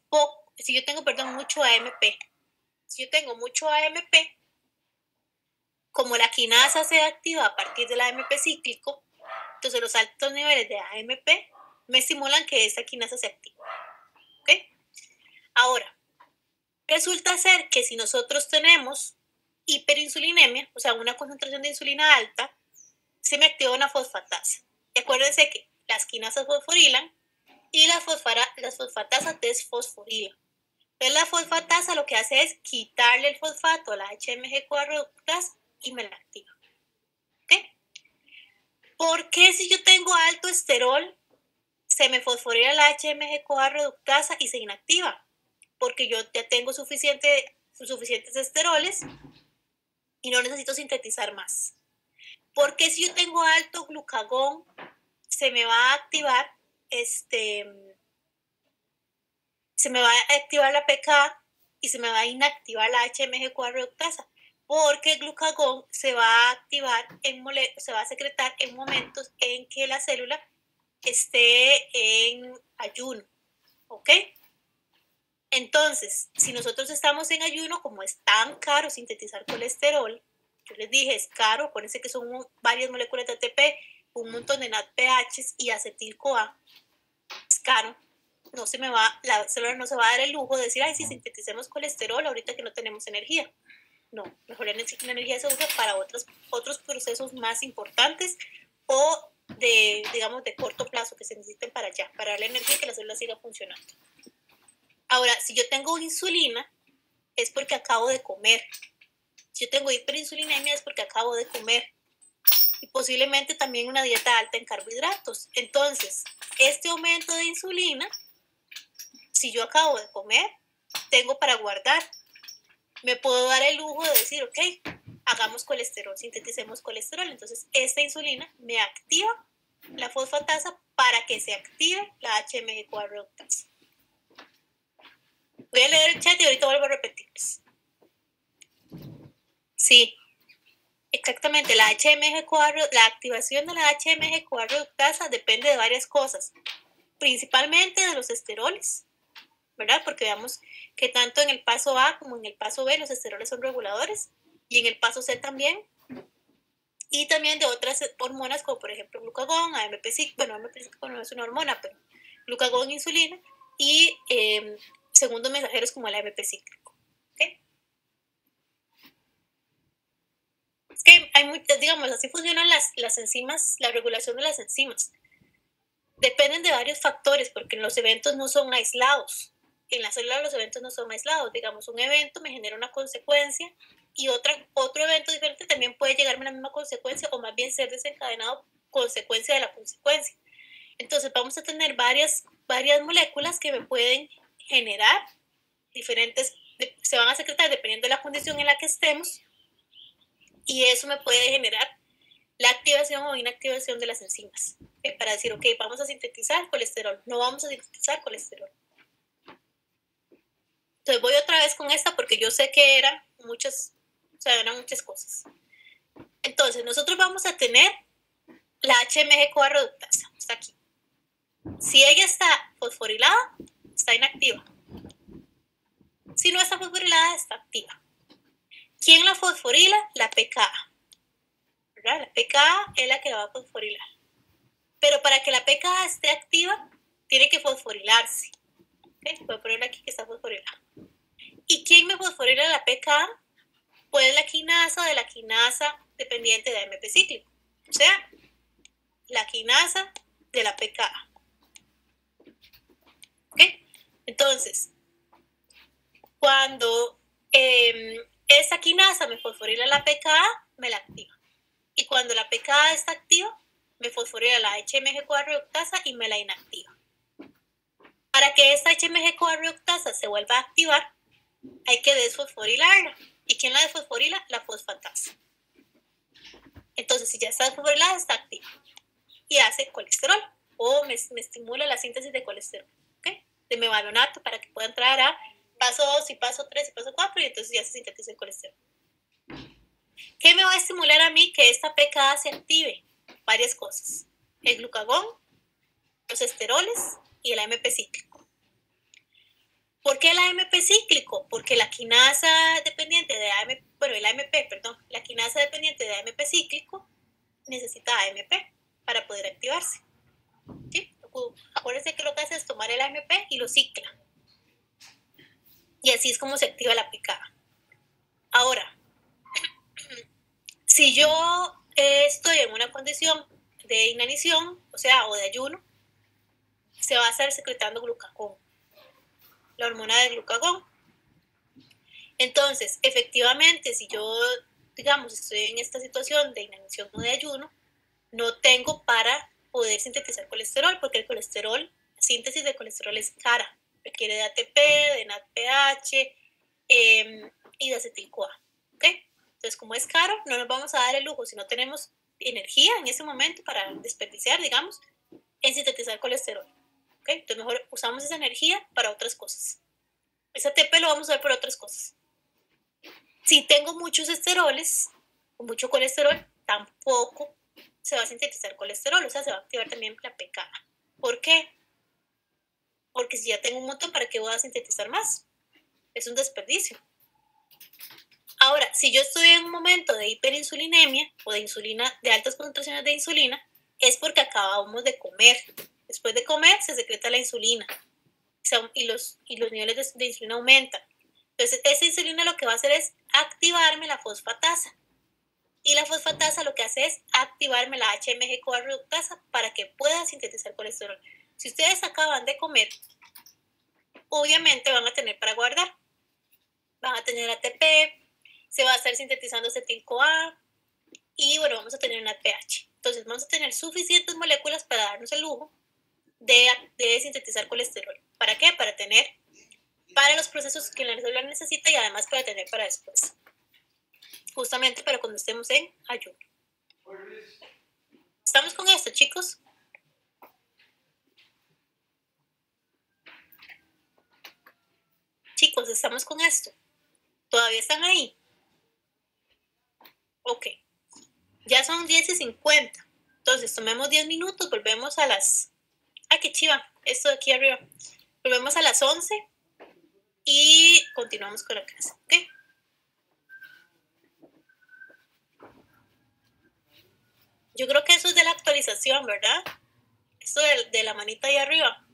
mucho AMP, si yo tengo mucho AMP, como la quinasa se activa a partir del AMP cíclico, entonces los altos niveles de AMP me estimulan que esta quinasa se active. ¿Ok? Ahora, resulta ser que si nosotros tenemos hiperinsulinemia, o sea, una concentración de insulina alta, se me activa una fosfatasa. Y acuérdense que las quinasas fosforilan y las fosfatasas desfosforilan. Entonces la fosfatasa lo que hace es quitarle el fosfato a la HMG-CoA reductasa y me la activa. ¿Ok? ¿Por qué si yo tengo alto esterol se me fosforila la HMG-CoA reductasa y se inactiva? Porque yo ya tengo suficientes esteroles y no necesito sintetizar más. ¿Por qué si yo tengo alto glucagón se me va a activar se me va a activar la pKa y se me va a inactivar la HMG-CoA reductasa? Porque el glucagón se va a activar, se va a secretar en momentos en que la célula esté en ayuno. ¿Ok? Entonces, si nosotros estamos en ayuno, como es tan caro sintetizar colesterol, yo les dije, es caro, acuérdense que son varias moléculas de ATP, un montón de NADPH y acetil-CoA, es caro. La célula no se va a dar el lujo de decir, ay, si sinteticemos colesterol ahorita que no tenemos energía. No, mejor la energía se usa para otros procesos más importantes o digamos, de corto plazo que se necesiten para allá, para dar la energía y que la célula siga funcionando. Ahora, si yo tengo insulina, es porque acabo de comer. Si yo tengo hiperinsulinemia, es porque acabo de comer. Y posiblemente también una dieta alta en carbohidratos. Entonces, este aumento de insulina, si yo acabo de comer, tengo para guardar. Me puedo dar el lujo de decir, ok, hagamos colesterol, sinteticemos colesterol. Entonces, esta insulina me activa la fosfatasa para que se active la HMG-CoA reductasa. Voy a leer el chat y ahorita vuelvo a repetirles. Sí, exactamente. La activación de la HMG-CoA reductasa depende de varias cosas, principalmente de los esteroles, ¿verdad? Porque veamos que tanto en el paso A como en el paso B los esteroles son reguladores y en el paso C también. Y también de otras hormonas como por ejemplo glucagón, AMP5, bueno, AMP5 no es una hormona, pero glucagón, insulina y segundos mensajeros como el AMP cíclico. ¿Okay? Es que hay muchas, digamos, así funcionan las enzimas, la regulación de las enzimas. Dependen de varios factores porque los eventos no son aislados. En la célula los eventos no son aislados. Digamos, un evento me genera una consecuencia y otro evento diferente también puede llegarme a la misma consecuencia o más bien ser desencadenado consecuencia de la consecuencia. Entonces vamos a tener varias moléculas que me pueden generar diferentes, se van a secretar dependiendo de la condición en la que estemos y eso me puede generar la activación o inactivación de las enzimas. Para decir, ok, vamos a sintetizar colesterol, no vamos a sintetizar colesterol. Entonces voy otra vez con esta porque yo sé que eran muchas cosas. Entonces nosotros vamos a tener la HMG-CoA reductasa, está aquí. Si ella está fosforilada, está inactiva. Si no está fosforilada, está activa. ¿Quién la fosforila? La pKa. ¿Verdad? La pKa es la que la va a fosforilar. Pero para que la pKa esté activa, tiene que fosforilarse. ¿Okay? Voy a poner aquí que está fosforilada. ¿Y quién me fosforila la pKa? Pues la quinasa de la quinasa dependiente de AMP cíclico. O sea, la quinasa de la pKa. ¿Ok? Entonces, cuando esa quinasa me fosforila la pKa, me la activa. Y cuando la pKa está activa, me fosforila la HMG-CoA reductasa y me la inactiva. Para que esta HMG-CoA reductasa se vuelva a activar, hay que desfosforilarla. ¿Y quién la desfosforila? La fosfatasa. Entonces, si ya está desfosforilada, está activa. Y hace colesterol. O me estimula la síntesis de colesterol. ¿Okay? De mevalonate para que pueda entrar a paso 2 y paso 3 y paso 4 y entonces ya se sintetiza el colesterol. ¿Qué me va a estimular a mí que esta pKa se active? Varias cosas. El glucagón, los esteroles y el AMP cíclico. ¿Por qué el AMP cíclico? Porque la quinasa dependiente de AMP, la quinasa dependiente de AMP cíclico necesita AMP para poder activarse. ¿Sí? Acuérdense que lo que hace es tomar el AMP y lo cicla. Y así es como se activa la pKa. Ahora, si yo estoy en una condición de inanición, o de ayuno, se va a estar secretando glucagón, la hormona del glucagón. Entonces, efectivamente, si yo, digamos, estoy en esta situación de inanición o de ayuno, no tengo para poder sintetizar colesterol, porque el colesterol, la síntesis de colesterol es cara, requiere de ATP, de NADPH y de acetil-CoA. ¿Okay? Entonces, como es caro, no nos vamos a dar el lujo, si no tenemos energía en ese momento para desperdiciar, digamos, en sintetizar colesterol. ¿Okay? Entonces, mejor usamos esa energía para otras cosas. Ese ATP lo vamos a ver por otras cosas. Si tengo muchos esteroles o mucho colesterol, tampoco se va a sintetizar colesterol, o sea, se va a activar también la pKa. ¿Por qué? Porque si ya tengo un montón, ¿para qué voy a sintetizar más? Es un desperdicio. Ahora, si yo estoy en un momento de hiperinsulinemia o de altas concentraciones de insulina, es porque acabamos de comer. Después de comer se secreta la insulina y los niveles de insulina aumentan. Entonces, esa insulina lo que va a hacer es activarme la fosfatasa. Y la fosfatasa lo que hace es activarme la HMG-CoA reductasa para que pueda sintetizar colesterol. Si ustedes acaban de comer, obviamente van a tener para guardar. Van a tener ATP, se va a estar sintetizando acetil-CoA y bueno, vamos a tener una pH. Entonces vamos a tener suficientes moléculas para darnos el lujo de sintetizar colesterol. ¿Para qué? Para los procesos que la célula necesita y además para tener para después. Justamente para cuando estemos en ayuno. ¿Estamos con esto, chicos? Chicos. chicos, estamos con esto. ¿Todavía están ahí? Ok. Ya son 10:50. Entonces, tomemos 10 minutos, volvemos a las... ¡Ay, qué chiva! Esto de aquí arriba. Volvemos a las 11 y continuamos con la clase, ¿ok? Yo creo que eso es de la actualización, ¿verdad? Esto de la manita ahí arriba.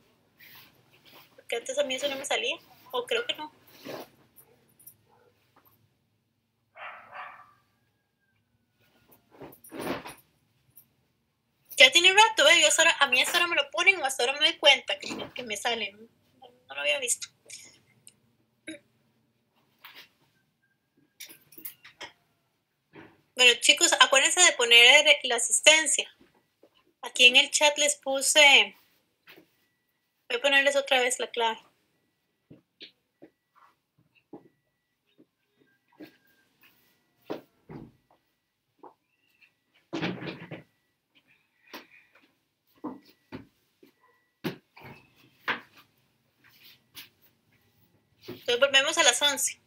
Porque antes a mí eso no me salía. O creo que no. Ya tiene rato, ¿eh? A mí hasta ahora me lo ponen o hasta ahora me doy cuenta que me salen. No lo había visto. Bueno, chicos, acuérdense de poner la asistencia. Aquí en el chat les puse... Voy a ponerles otra vez la clave. Entonces volvemos a las 11.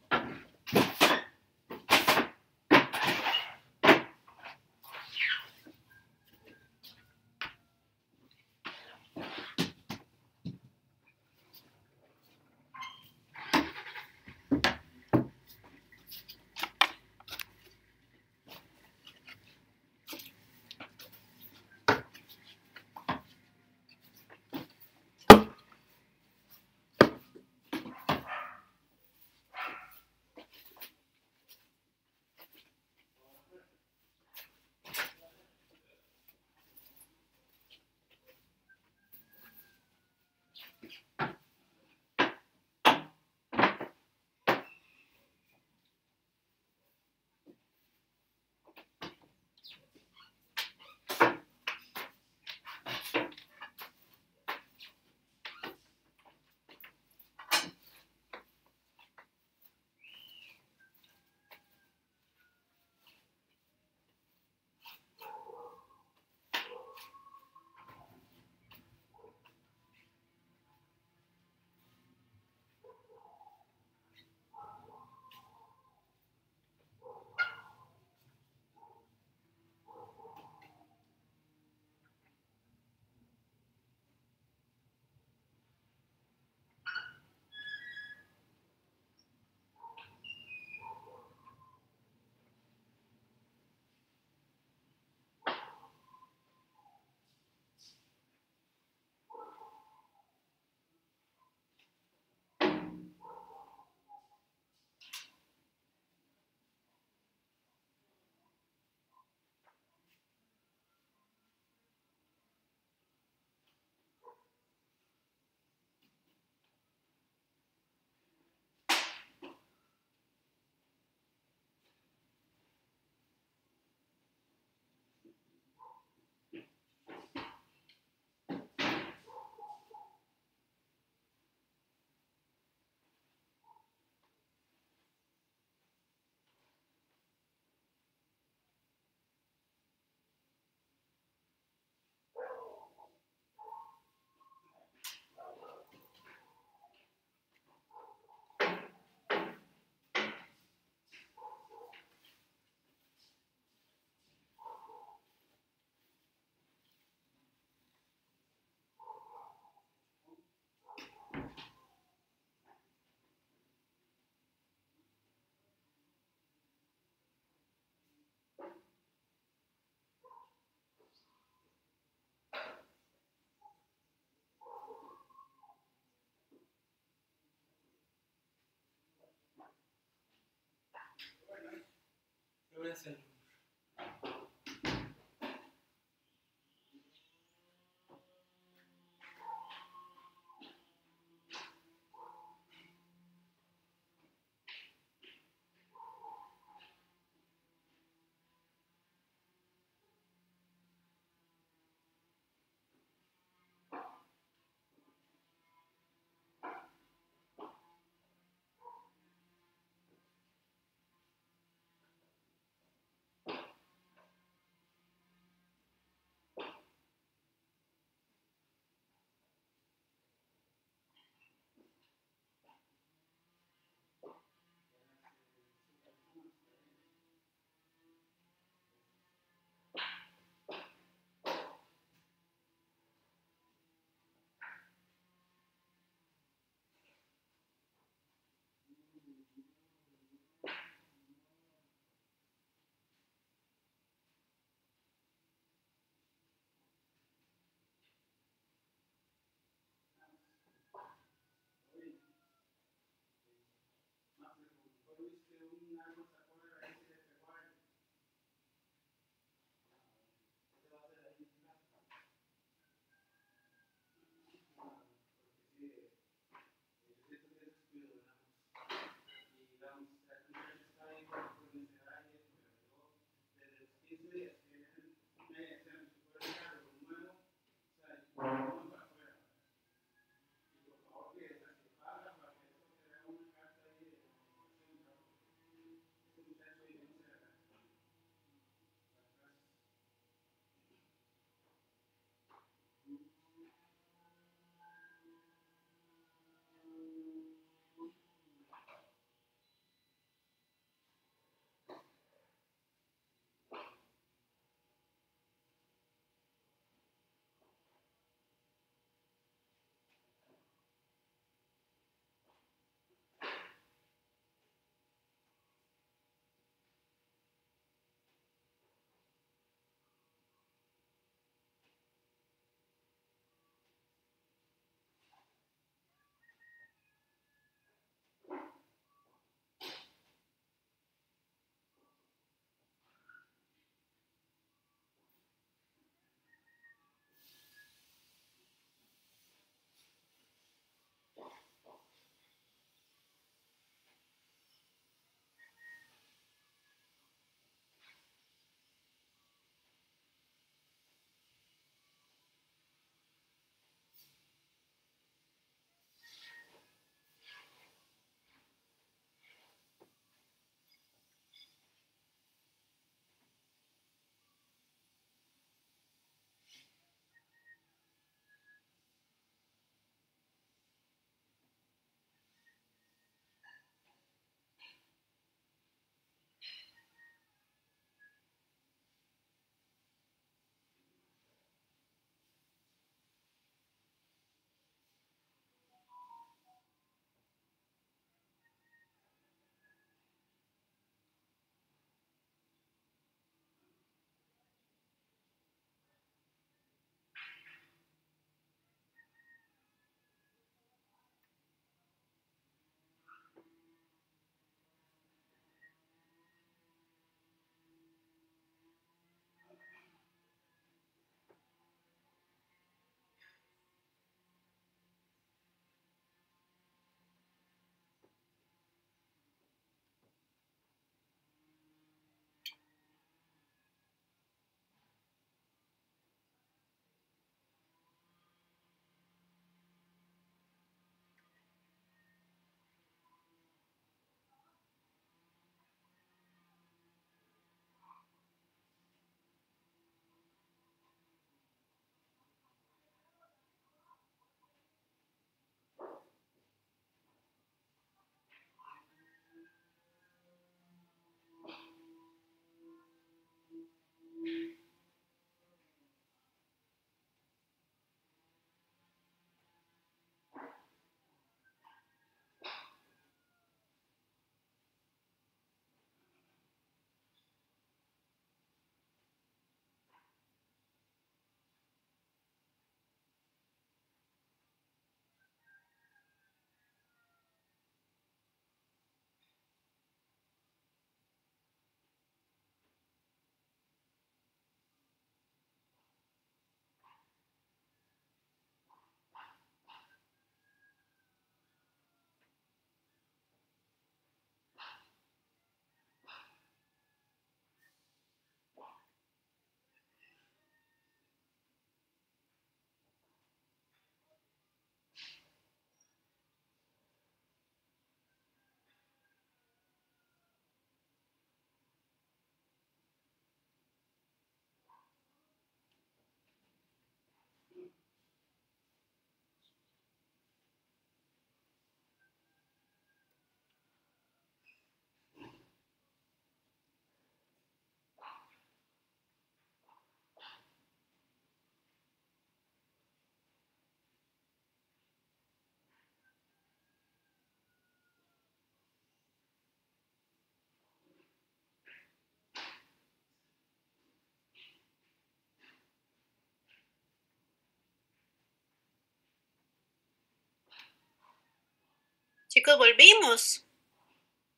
Chicos, volvimos.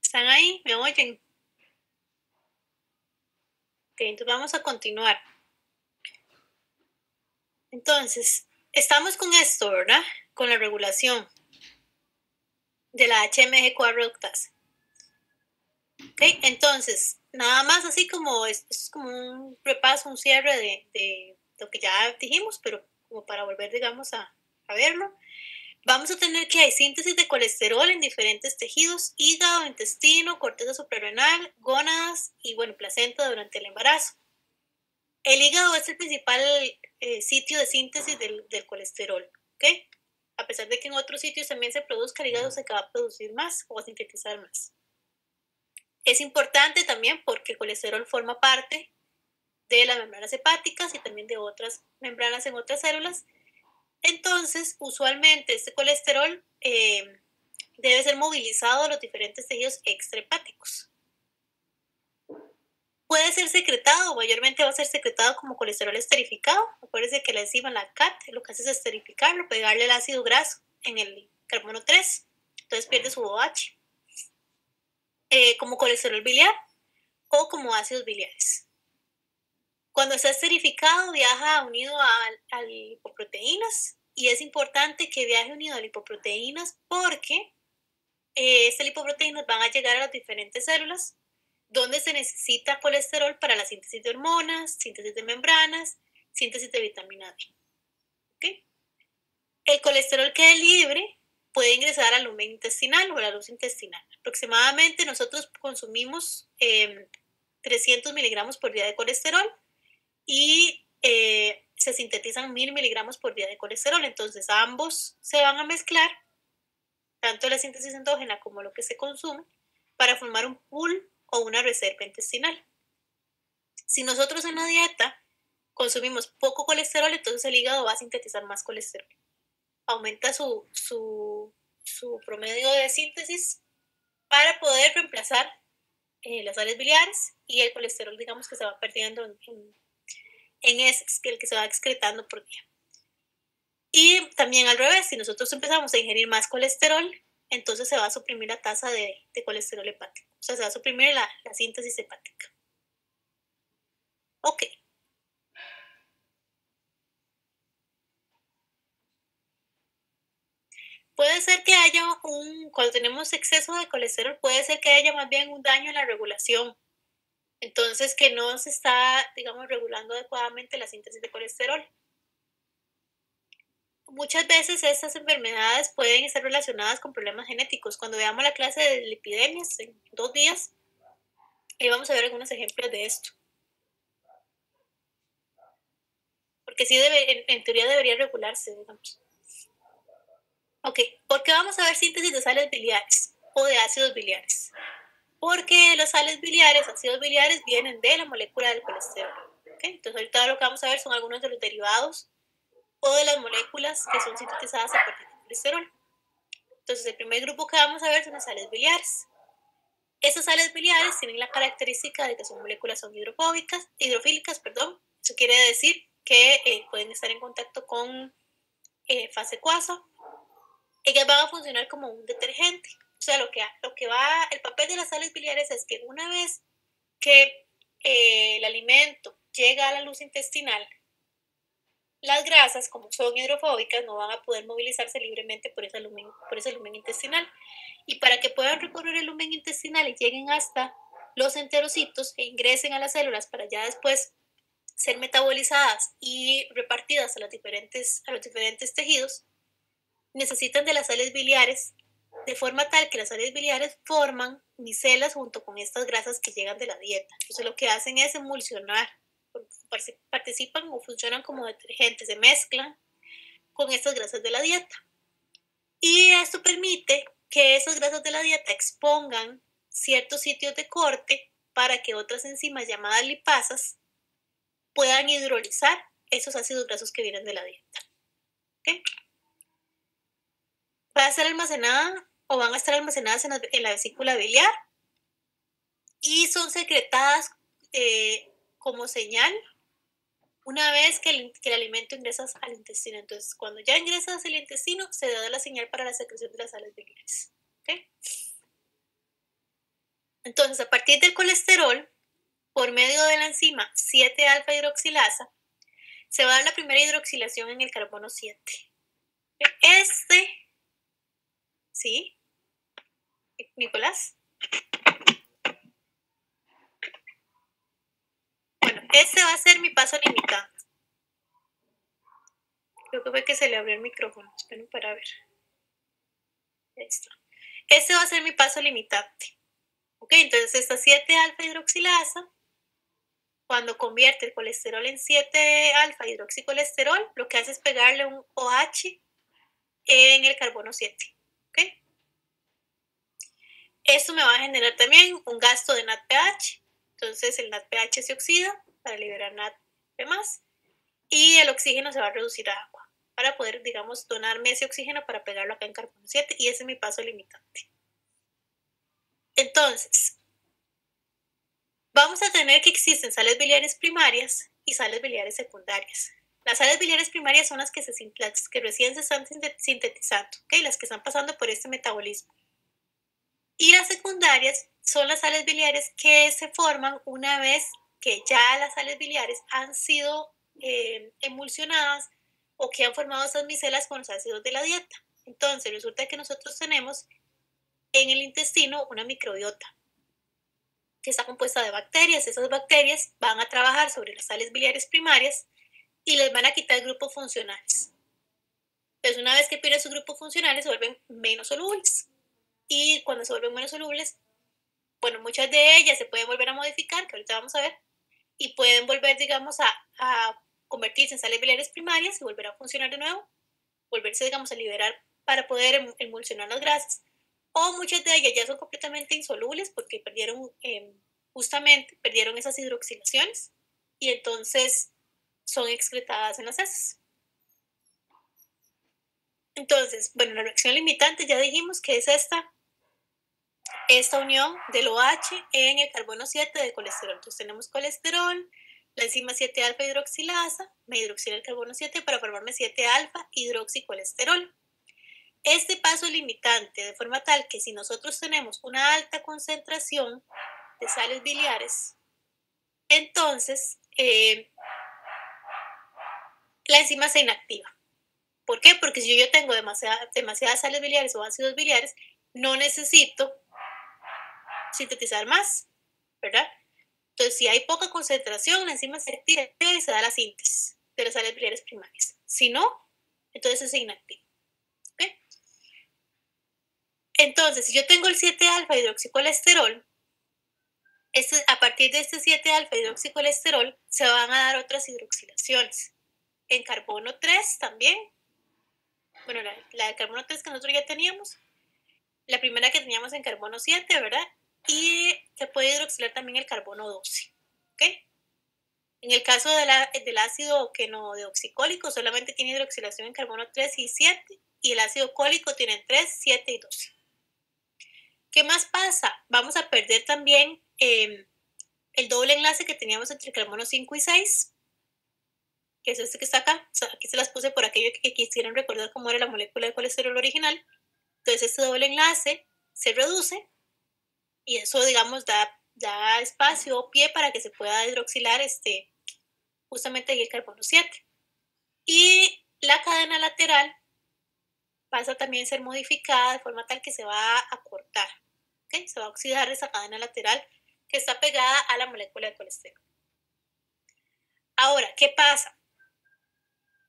¿Están ahí? ¿Me oyen? Ok, entonces vamos a continuar. Entonces, estamos con esto, ¿verdad? Con la regulación de la HMG4 reductasa. Ok, entonces, nada más así como es como un repaso, un cierre de lo que ya dijimos, pero como para volver, digamos, a verlo. Vamos a tener que hay síntesis de colesterol en diferentes tejidos: hígado, intestino, corteza suprarrenal, gónadas y, bueno, placenta durante el embarazo. El hígado es el principal sitio de síntesis del colesterol, ¿ok? A pesar de que en otros sitios también se produzca, el hígado se va a producir más o a sintetizar más. Es importante también porque el colesterol forma parte de las membranas hepáticas y también de otras membranas en otras células. Entonces, usualmente este colesterol debe ser movilizado a los diferentes tejidos extrahepáticos. Puede ser secretado, mayormente va a ser secretado como colesterol esterificado. Acuérdense que la enzima, la CAT, lo que hace es esterificarlo, pegarle el ácido graso en el carbono 3, entonces pierde su OH. Como colesterol biliar o como ácidos biliares. Cuando está esterificado, viaja unido a lipoproteínas, y es importante que viaje unido a lipoproteínas porque estas lipoproteínas van a llegar a las diferentes células donde se necesita colesterol para la síntesis de hormonas, síntesis de membranas, síntesis de vitamina D. ¿Okay? El colesterol que es libre puede ingresar al lumen intestinal o a la luz intestinal. Aproximadamente nosotros consumimos 300 miligramos por día de colesterol y se sintetizan 1000 miligramos por día de colesterol. Entonces ambos se van a mezclar, tanto la síntesis endógena como lo que se consume, para formar un pool o una reserva intestinal. Si nosotros en la dieta consumimos poco colesterol, entonces el hígado va a sintetizar más colesterol. Aumenta su promedio de síntesis para poder reemplazar las sales biliares y el colesterol, digamos, que se va perdiendo en heces, el que se va excretando por día. Y también al revés, si nosotros empezamos a ingerir más colesterol, entonces se va a suprimir la tasa de colesterol hepático. O sea, se va a suprimir la síntesis hepática. Ok. Puede ser que haya cuando tenemos exceso de colesterol, puede ser que haya más bien un daño en la regulación. Entonces, que no se está, digamos, regulando adecuadamente la síntesis de colesterol. Muchas veces estas enfermedades pueden estar relacionadas con problemas genéticos. Cuando veamos la clase de lipidemias en 2 días, vamos a ver algunos ejemplos de esto. Porque sí, en teoría debería regularse, digamos. Ok, ¿por qué vamos a ver síntesis de sales biliares o de ácidos biliares? Porque los sales biliares, ácidos biliares, vienen de la molécula del colesterol. ¿Okay? Entonces, ahorita lo que vamos a ver son algunos de los derivados o de las moléculas que son sintetizadas a partir del colesterol. Entonces, el primer grupo que vamos a ver son las sales biliares. Esas sales biliares tienen la característica de que son moléculas son hidrofílicas. Eso quiere decir que pueden estar en contacto con fase acuosa. Ellas van a funcionar como un detergente. O sea, el papel de las sales biliares es que una vez que el alimento llega a la luz intestinal, las grasas, como son hidrofóbicas, no van a poder movilizarse libremente por ese lumen intestinal. Y para que puedan recorrer el lumen intestinal y lleguen hasta los enterocitos e ingresen a las células para ya después ser metabolizadas y repartidas a los diferentes tejidos, necesitan de las sales biliares, de forma tal que las sales biliares forman micelas junto con estas grasas que llegan de la dieta. Entonces lo que hacen es emulsionar, participan o funcionan como detergentes, se mezclan con estas grasas de la dieta. Y esto permite que esas grasas de la dieta expongan ciertos sitios de corte para que otras enzimas llamadas lipasas puedan hidrolizar esos ácidos grasos que vienen de la dieta. ¿Okay? Va a ser almacenada o van a estar almacenadas en la vesícula biliar y son secretadas como señal una vez que el alimento ingresa al intestino. Entonces, cuando ya ingresas al intestino, se da la señal para la secreción de las sales biliares. ¿Okay? Entonces, a partir del colesterol, por medio de la enzima 7-alfa hidroxilasa, se va a dar la primera hidroxilación en el carbono 7. ¿Sí? Nicolás. Este va a ser mi paso limitante. Creo que fue que se le abrió el micrófono. Esperen para ver. Ahí está. Este va a ser mi paso limitante. Ok, entonces esta 7-alfa hidroxilasa, cuando convierte el colesterol en 7-alfa hidroxicolesterol, lo que hace es pegarle un OH en el carbono 7. ¿Ok? Esto me va a generar también un gasto de NADPH. Entonces el NADPH se oxida para liberar NADP+, y el oxígeno se va a reducir a agua para poder, digamos, donarme ese oxígeno para pegarlo acá en carbono 7, y ese es mi paso limitante. Entonces, vamos a tener que existen sales biliares primarias y sales biliares secundarias. Las sales biliares primarias son las que recién se están sintetizando, ¿okay? Las que están pasando por este metabolismo. Y las secundarias son las sales biliares que se forman una vez que ya las sales biliares han sido emulsionadas o que han formado esas micelas con los ácidos de la dieta. Entonces resulta que nosotros tenemos en el intestino una microbiota que está compuesta de bacterias. Esas bacterias van a trabajar sobre las sales biliares primarias y les van a quitar grupos funcionales. Entonces, una vez que pierden sus grupos funcionales, se vuelven menos solubles. Y cuando se vuelven menos solubles, bueno, muchas de ellas se pueden volver a modificar, que ahorita vamos a ver, y pueden volver, digamos, a convertirse en sales biliares primarias y volver a funcionar de nuevo, volverse, digamos, a liberar para poder emulsionar las grasas. O muchas de ellas ya son completamente insolubles porque justamente perdieron esas hidroxilaciones y entonces son excretadas en las heces. Entonces, bueno, la reacción limitante ya dijimos que es esta unión del OH en el carbono 7 de colesterol. Entonces tenemos colesterol, la enzima 7-alfa hidroxilasa, me hidroxila el carbono 7 para formarme 7-alfa hidroxicolesterol. Este paso limitante, de forma tal que si nosotros tenemos una alta concentración de sales biliares, entonces la enzima se inactiva. ¿Por qué? Porque si yo tengo demasiadas sales biliares o ácidos biliares, no necesito sintetizar más, ¿verdad? Entonces, si hay poca concentración, la enzima se activa y se da la síntesis de las sales biliares primarias. Si no, entonces se inactiva. ¿Okay? Entonces, si yo tengo el 7-alfa hidroxicolesterol, a partir de este 7-alfa hidroxicolesterol se van a dar otras hidroxilaciones. En carbono 3 también. Bueno, la de carbono 3 que nosotros ya teníamos. La primera que teníamos en carbono 7, ¿verdad? Y se puede hidroxilar también el carbono 12. ¿Ok? En el caso del ácido quenodeoxicólico solamente tiene hidroxilación en carbono 3 y 7, y el ácido cólico tiene 3, 7 y 12. ¿Qué más pasa? Vamos a perder también el doble enlace que teníamos entre carbono 5 y 6, que es este que está acá. O sea, aquí se las puse por aquello que quisieran recordar cómo era la molécula de colesterol original. Entonces este doble enlace se reduce y eso, digamos, da espacio o pie para que se pueda hidroxilar justamente ahí el carbono 7. Y la cadena lateral pasa también a ser modificada de forma tal que se va a cortar. ¿Okay? Se va a oxidar esa cadena lateral que está pegada a la molécula de colesterol. Ahora, ¿qué pasa?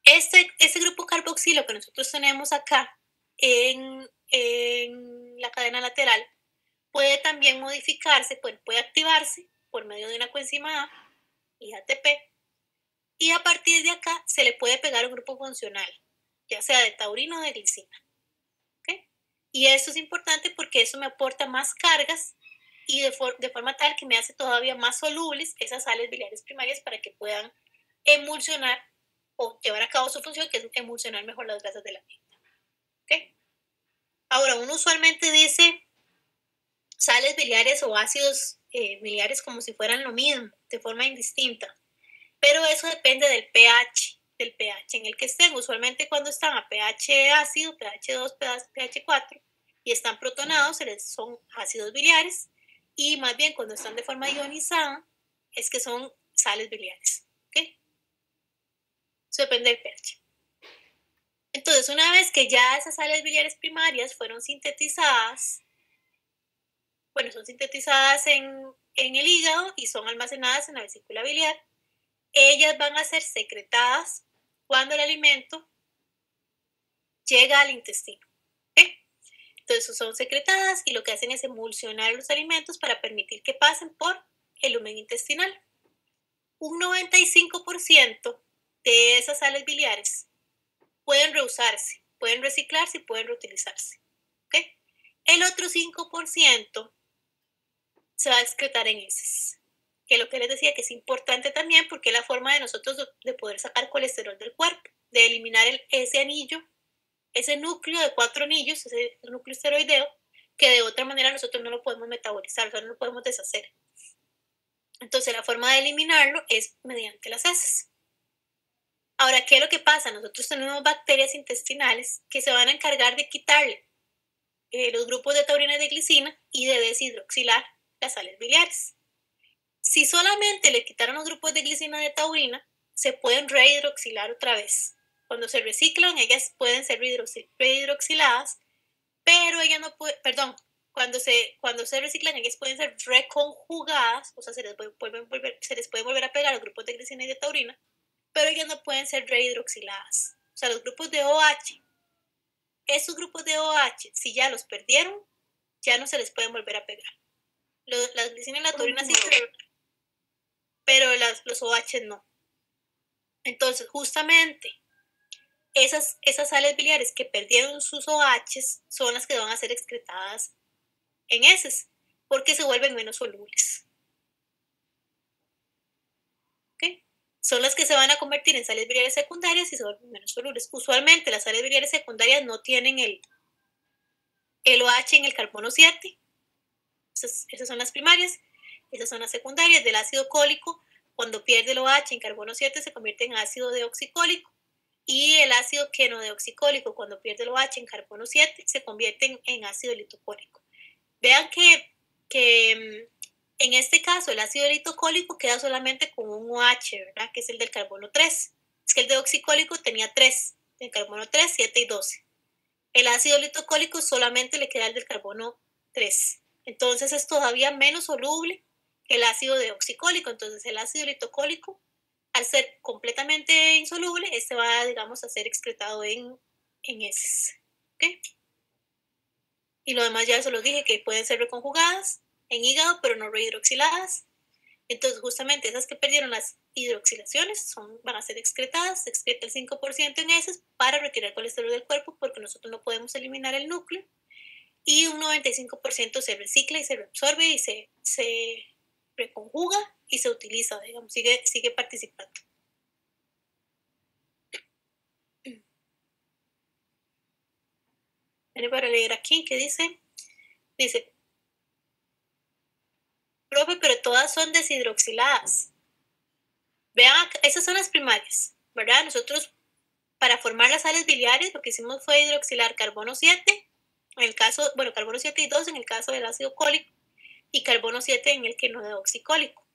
Este grupo carboxilo que nosotros tenemos acá en la cadena lateral puede también modificarse, puede activarse por medio de una coenzima A y ATP, y a partir de acá se le puede pegar un grupo funcional, ya sea de taurino o de glicina. ¿Okay? Y eso es importante porque eso me aporta más cargas y de forma tal que me hace todavía más solubles esas sales biliares primarias para que puedan emulsionar o llevar a cabo su función, que es emulsionar mejor las grasas de la dieta. ¿Okay? Ahora, uno usualmente dice sales biliares o ácidos biliares como si fueran lo mismo, de forma indistinta, pero eso depende del pH en el que estén. Usualmente cuando están a pH ácido, pH 2, pH 4, y están protonados, son ácidos biliares, y más bien cuando están de forma ionizada, es que son sales biliares. ¿Okay? Eso depende del pH. Entonces, una vez que ya esas sales biliares primarias fueron sintetizadas, son sintetizadas en el hígado y son almacenadas en la vesícula biliar, ellas van a ser secretadas cuando el alimento llega al intestino. ¿Okay? Entonces son secretadas y lo que hacen es emulsionar los alimentos para permitir que pasen por el lumen intestinal. Un 95% de esas sales biliares pueden reusarse, pueden reciclarse y pueden reutilizarse. ¿Okay? El otro 5% se va a excretar en heces, que lo que les decía que es importante también porque es la forma de nosotros de poder sacar colesterol del cuerpo, de eliminar ese anillo, ese núcleo de 4 anillos, ese núcleo esteroideo, que de otra manera nosotros no lo podemos metabolizar, o sea, no lo podemos deshacer. Entonces la forma de eliminarlo es mediante las heces. Ahora, ¿qué es lo que pasa? Nosotros tenemos bacterias intestinales que se van a encargar de quitarle los grupos de taurina y de glicina y de deshidroxilar las sales biliares. Si solamente le quitaron los grupos de glicina y de taurina, se pueden rehidroxilar otra vez. Cuando se reciclan, ellas pueden ser rehidroxiladas, pero ellas no pueden, perdón, cuando se reciclan, ellas pueden ser reconjugadas, o sea, se les puede volver a pegar los grupos de glicina y de taurina, pero ellas no pueden ser rehidroxiladas. O sea, los grupos de OH, esos grupos de OH, si ya los perdieron, ya no se les pueden volver a pegar. La glicina y la taurina sí, pero los OH no. Entonces, justamente, esas sales biliares que perdieron sus OH son las que van a ser excretadas en heces, porque se vuelven menos solubles. ¿Okay? Son las que se van a convertir en sales biliares secundarias y se vuelven menos solubles. Usualmente las sales biliares secundarias no tienen el OH en el carbono 7. Esas son las primarias. Esas son las secundarias del ácido cólico. Cuando pierde el OH en carbono 7 se convierte en ácido deoxicólico. Y el ácido quenodeoxicólico, cuando pierde el OH en carbono 7, se convierte en ácido litocólico. Vean que en este caso el ácido litocólico queda solamente con un OH, ¿verdad? Que es el del carbono 3. Es que el deoxicólico tenía 3, el carbono 3, 7 y 12. El ácido litocólico solamente le queda el del carbono 3. Entonces es todavía menos soluble que el ácido deoxicólico. Entonces el ácido litocólico, al ser completamente insoluble, este va, digamos, a ser excretado en heces. ¿Okay? Y lo demás ya se los dije, que pueden ser reconjugadas en hígado, pero no rehidroxiladas. Entonces, justamente esas que perdieron las hidroxilaciones van a ser excretadas. Se excreta el 5% en heces para retirar colesterol del cuerpo, porque nosotros no podemos eliminar el núcleo. Y un 95% se recicla y se reabsorbe y se reconjuga y se utiliza, digamos, sigue participando. Viene para leer aquí, ¿qué dice? Dice, profe, pero todas son deshidroxiladas. Vean, esas son las primarias, ¿verdad? Nosotros, para formar las sales biliares, lo que hicimos fue hidroxilar carbono 7, en el caso, bueno, carbono 7 y 2 en el caso del ácido cólico, y carbono 7 en el quenodeoxicólico.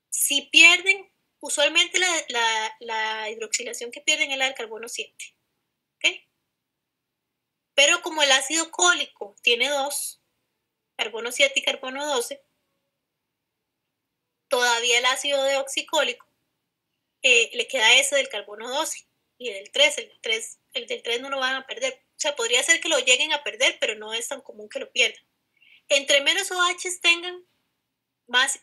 Si pierden, usualmente la hidroxilación que pierden es la del carbono 7, ¿ok? Pero como el ácido cólico tiene 2, carbono 7 y carbono 12, todavía el ácido deoxicólico le queda ese del carbono 12 y el del 3 no lo van a perder. O sea, podría ser que lo lleguen a perder, pero no es tan común que lo pierdan. Entre menos OH tengan, más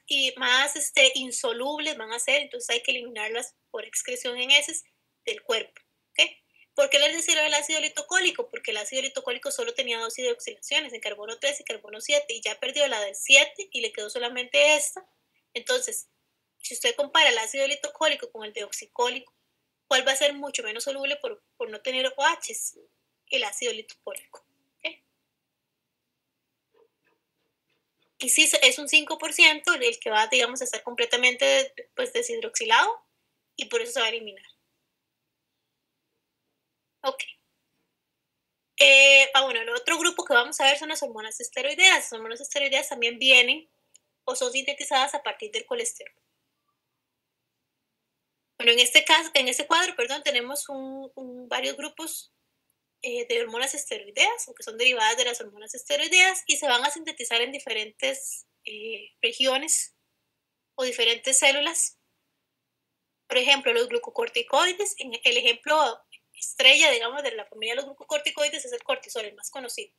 insolubles van a ser, entonces hay que eliminarlas por excreción en heces del cuerpo. ¿Okay? ¿Por qué les decía el ácido litocólico? Porque el ácido litocólico solo tenía 2 hidroxilaciones, en carbono 3 y carbono 7, y ya perdió la del 7 y le quedó solamente esta. Entonces, si usted compara el ácido litocólico con el deoxicólico, ¿cuál va a ser mucho menos soluble por no tener OHs? El ácido litocólico. ¿Okay? Y sí, es un 5% el que va, digamos, a estar completamente pues, deshidroxilado y por eso se va a eliminar. Ok. Bueno, el otro grupo que vamos a ver son las hormonas esteroideas. Las hormonas esteroideas también vienen o son sintetizadas a partir del colesterol. Bueno, en este caso, en este cuadro, perdón, tenemos varios grupos de hormonas esteroideas o que son derivadas de las hormonas esteroideas y se van a sintetizar en diferentes regiones o diferentes células Por ejemplo, los glucocorticoides, el ejemplo estrella, digamos, de la familia de los glucocorticoides es el cortisol, el más conocido.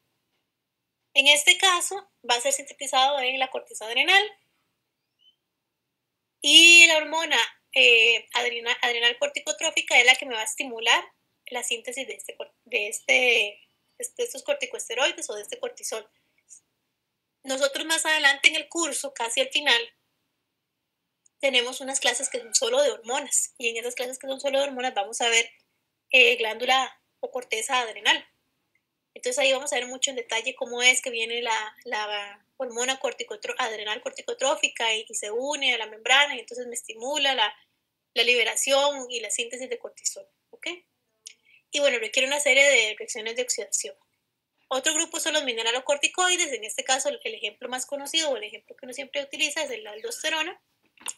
En este caso, va a ser sintetizado en la corteza adrenal y la hormona adrenal corticotrófica es la que me va a estimular la síntesis de estos corticosteroides o de este cortisol. Nosotros más adelante en el curso, casi al final, tenemos unas clases que son solo de hormonas y en esas clases que son solo de hormonas vamos a ver glándula o corteza adrenal. Entonces ahí vamos a ver mucho en detalle cómo es que viene la hormona adrenal corticotrófica y se une a la membrana y entonces me estimula la liberación y la síntesis de cortisol. ¿Ok? Y bueno, requiere una serie de reacciones de oxidación. Otro grupo son los mineralocorticoides, en este caso el ejemplo más conocido o el ejemplo que uno siempre utiliza es la aldosterona.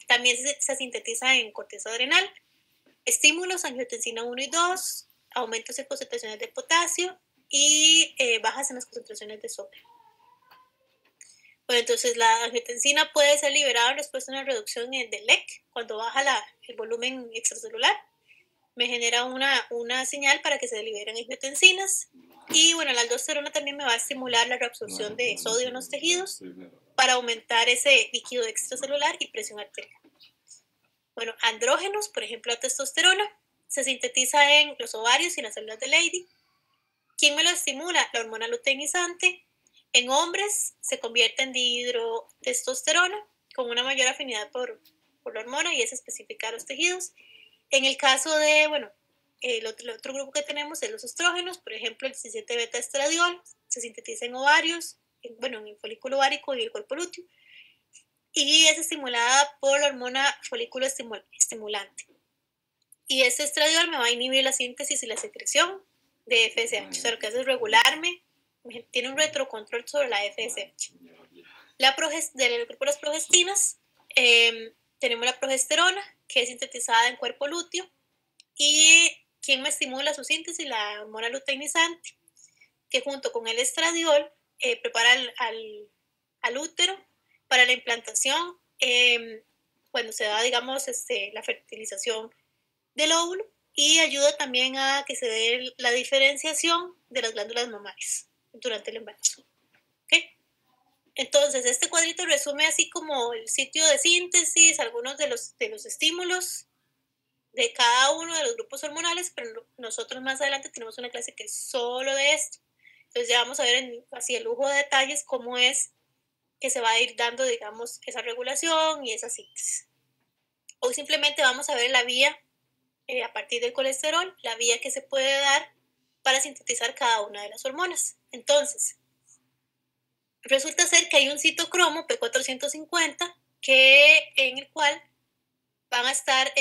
También se sintetiza en corteza adrenal. Estímulos, angiotensina 1 y 2, aumentos en concentraciones de potasio y bajas en las concentraciones de sodio. Bueno, entonces la angiotensina puede ser liberada en respuesta a una reducción del LEC cuando baja el volumen extracelular. Me genera una señal para que se liberen angiotensinas. Y bueno, la aldosterona también me va a estimular la reabsorción de sodio en los tejidos para aumentar ese líquido extracelular y presión arterial. Bueno, andrógenos, por ejemplo, la testosterona, se sintetiza en los ovarios y en las células de Leydig. ¿Quién me lo estimula? La hormona luteinizante. En hombres se convierte en dihidrotestosterona con una mayor afinidad por la hormona y es específica a los tejidos. En el caso de, bueno, el otro grupo que tenemos es los estrógenos, por ejemplo, el 17-beta estradiol se sintetiza en ovarios, en el folículo ovárico y el cuerpo lúteo, y es estimulada por la hormona folículo estimulante. Y este estradiol me va a inhibir la síntesis y la secreción de FSH, o sea, lo que hace es regularme, tiene un retrocontrol sobre la FSH. Del grupo de las progestinas, tenemos la progesterona, que es sintetizada en cuerpo lúteo, y ¿quién me estimula su síntesis? La hormona luteinizante, que junto con el estradiol prepara al útero para la implantación cuando se da, digamos, la fertilización del óvulo y ayuda también a que se dé la diferenciación de las glándulas mamarias durante el embarazo. ¿Okay? Entonces, este cuadrito resume así como el sitio de síntesis, algunos de los estímulos de cada uno de los grupos hormonales, pero nosotros más adelante tenemos una clase que es solo de esto. Entonces ya vamos a ver así el lujo de detalles cómo es que se va a ir dando, digamos, esa regulación y esa síntesis. Hoy simplemente vamos a ver la vía, a partir del colesterol, la vía que se puede dar para sintetizar cada una de las hormonas. Entonces, resulta ser que hay un citocromo P450 en el cual van a estar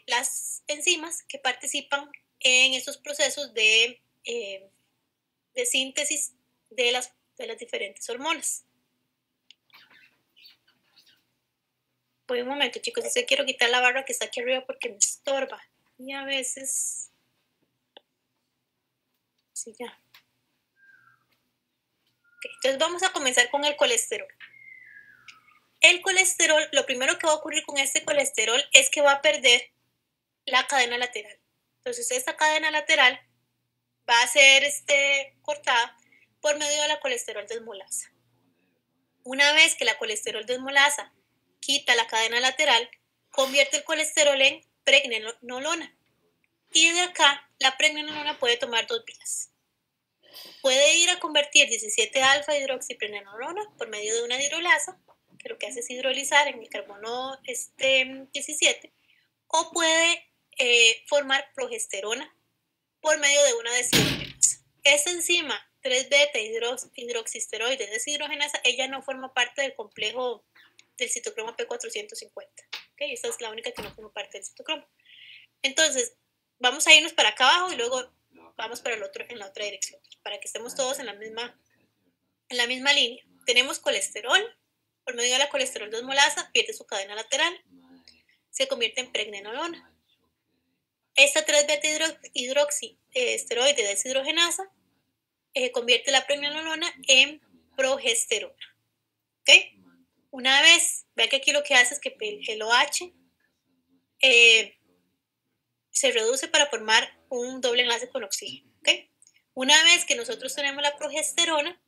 las enzimas que participan en estos procesos de síntesis de las diferentes hormonas. Voy un momento, chicos, yo quiero quitar la barra que está aquí arriba porque me estorba. Y a veces... Sí, ya. Okay, entonces vamos a comenzar con el colesterol. El colesterol, lo primero que va a ocurrir con este colesterol es que va a perder la cadena lateral. Entonces esta cadena lateral va a ser cortada por medio de la colesterol desmolasa. Una vez que la colesterol desmolasa quita la cadena lateral, convierte el colesterol en pregnenolona. Y de acá, la pregnenolona puede tomar dos vías. Puede ir a convertir 17-alfa-hidroxipregnenolona por medio de una hidrolasa, que lo que hace es hidrolizar en el carbono 17, o puede formar progesterona por medio de una deshidrogenasa. Esta enzima 3-beta hidroxisteroide deshidrogenasa, ella no forma parte del complejo del citocromo P450. ¿Okay? Esta es la única que no forma parte del citocromo. Entonces, vamos a irnos para acá abajo y luego vamos para en la otra dirección, para que estemos todos en la misma línea. Tenemos colesterol, por medio de la colesterol desmolasa, pierde su cadena lateral, se convierte en pregnenolona. Esta 3-beta hidroxisteroide deshidrogenasa convierte la pregnenolona en progesterona. ¿Ok? Una vez, vean que aquí lo que hace es que el OH se reduce para formar un doble enlace con oxígeno. ¿Okay? Una vez que nosotros tenemos la progesterona,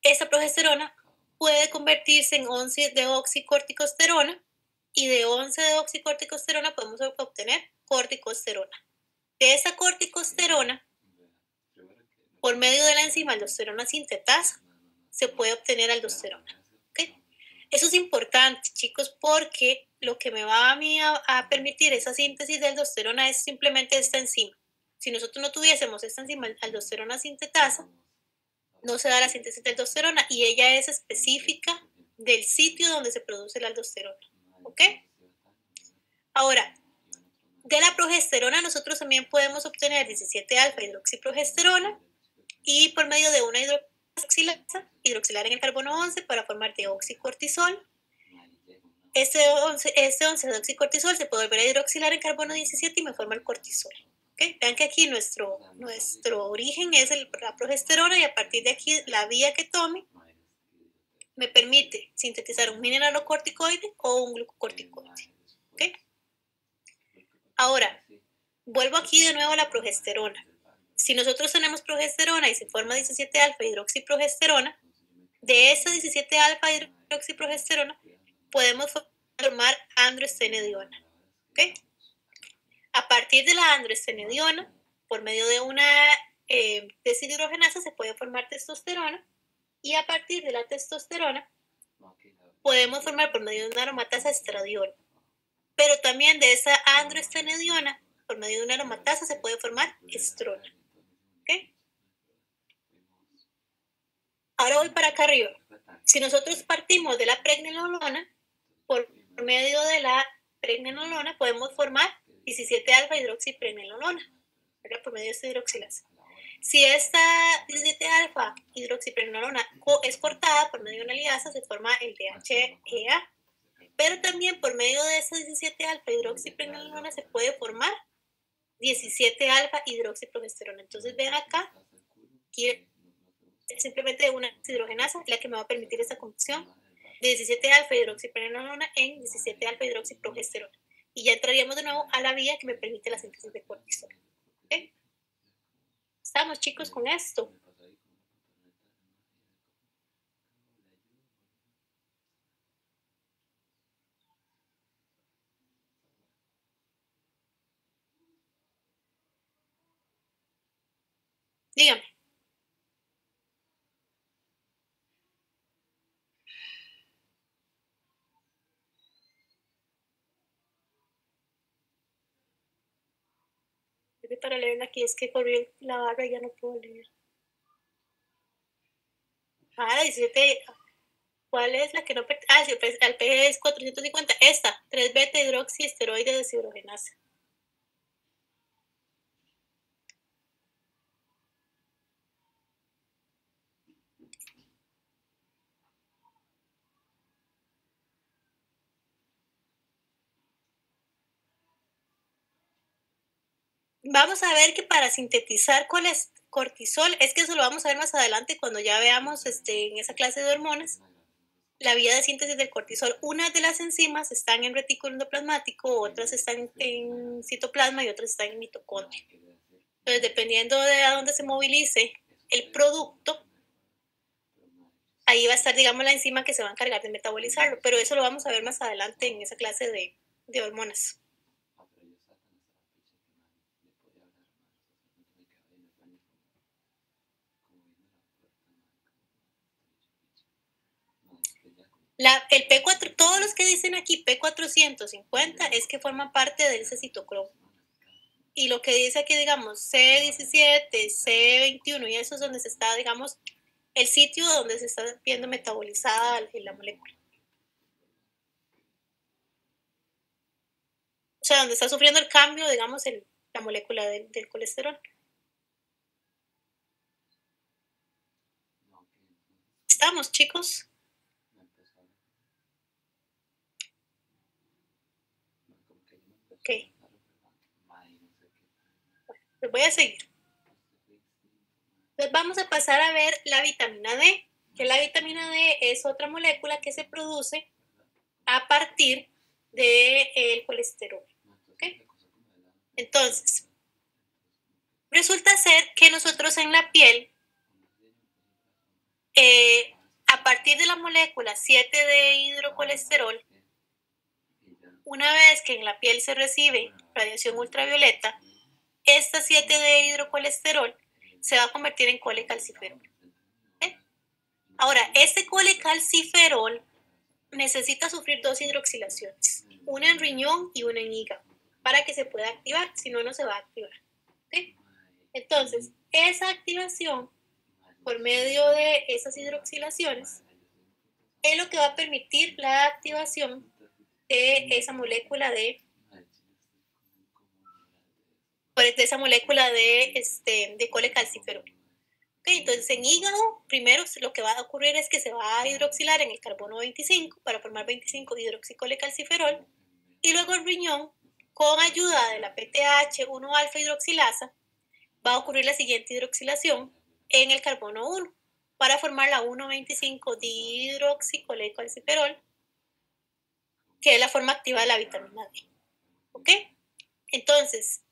esta progesterona puede convertirse en 11-deoxicorticosterona y de 11-deoxicorticosterona podemos obtener corticosterona. De esa corticosterona, por medio de la enzima aldosterona sintetasa, se puede obtener aldosterona. ¿Okay? Eso es importante, chicos, porque lo que me va a mí a permitir esa síntesis de aldosterona es simplemente esta enzima. Si nosotros no tuviésemos esta enzima aldosterona sintetasa, no se da la síntesis de aldosterona y ella es específica del sitio donde se produce la aldosterona. ¿Ok? Ahora, de la progesterona nosotros también podemos obtener 17-alfa-hidroxiprogesterona y por medio de una hidroxilasa, hidroxilar en el carbono 11 para formar deoxicortisol. Este 11-deoxicortisol se puede volver a hidroxilar en carbono 17 y me forma el cortisol. ¿Okay? Vean que aquí nuestro origen es la progesterona y a partir de aquí la vía que tome me permite sintetizar un mineralocorticoide o un glucocorticoide. ¿Okay? Ahora, vuelvo aquí de nuevo a la progesterona. Si nosotros tenemos progesterona y se forma 17-alfa-hidroxiprogesterona, de esa 17-alfa-hidroxiprogesterona podemos formar androestenediona. ¿Okay? A partir de la androestenediona, por medio de una deshidrogenasa se puede formar testosterona y a partir de la testosterona podemos formar por medio de una aromatasa estradiol. Pero también de esa androestenediona, por medio de una aromatasa se puede formar estrona. ¿Okay? Ahora voy para acá arriba. Si nosotros partimos de la pregnenolona, por medio de la pregnenolona podemos formar 17-alfa-hidroxipregnenolona, por medio de esta hidroxilasa. Si esta 17-alfa-hidroxipregnenolona es cortada por medio de una liasa, se forma el DHEA. Pero también por medio de esta 17-alfa-hidroxipregnenolona se puede formar 17-alfa-hidroxiprogesterona. Entonces ven acá, aquí es simplemente una hidrogenasa la que me va a permitir esta conversión de 17-alfa-hidroxipregnenolona en 17-alfa-hidroxiprogesterona. Y ya entraríamos de nuevo a la vía que me permite la síntesis de cortisol. ¿Okay? ¿Estamos, chicos, con esto? Dígame. Para leerla aquí es que corrió la barra y ya no puedo leer. 17. ¿Cuál es la que no pertenece? Al P es 450. Esta, 3-beta hidroxiesteroide deshidrogenasa. Vamos a ver que para sintetizar cortisol, es que eso lo vamos a ver más adelante cuando ya veamos en esa clase de hormonas, la vía de síntesis del cortisol. Una de las enzimas están en retículo endoplasmático, otras están en citoplasma y otras están en mitocondria. Entonces, dependiendo de a dónde se movilice el producto, ahí va a estar, digamos, la enzima que se va a encargar de metabolizarlo, pero eso lo vamos a ver más adelante en esa clase de hormonas. El P4, todos los que dicen aquí P450 es que forman parte de ese citocromo. Y lo que dice aquí, digamos, C17, C21, y eso es donde se está, digamos, el sitio donde se está viendo metabolizada la molécula. O sea, donde está sufriendo el cambio, digamos, la molécula del colesterol. ¿Estamos, chicos? Ok. Pues voy a seguir. Entonces vamos a pasar a ver la vitamina D, que la vitamina D es otra molécula que se produce a partir del colesterol. ¿Okay? Entonces, resulta ser que nosotros en la piel, a partir de la molécula 7 de hidrocolesterol, una vez que en la piel se recibe radiación ultravioleta, esta 7 de hidrocolesterol se va a convertir en colecalciferol. Ahora, este colecalciferol necesita sufrir 2 hidroxilaciones, una en riñón y una en hígado, para que se pueda activar, si no, no se va a activar. ¿Okay? Entonces, esa activación por medio de esas hidroxilaciones es lo que va a permitir la activación de esa molécula de colecalciferol. Okay, entonces en hígado, primero lo que va a ocurrir es que se va a hidroxilar en el carbono 25 para formar 25 hidroxicolecalciferol, y luego el riñón, con ayuda de la PTH1 alfa hidroxilasa, va a ocurrir la siguiente hidroxilación en el carbono 1 para formar la 1,25 dihidroxicolecalciferol, que es la forma activa de la vitamina D. ¿Ok? Entonces,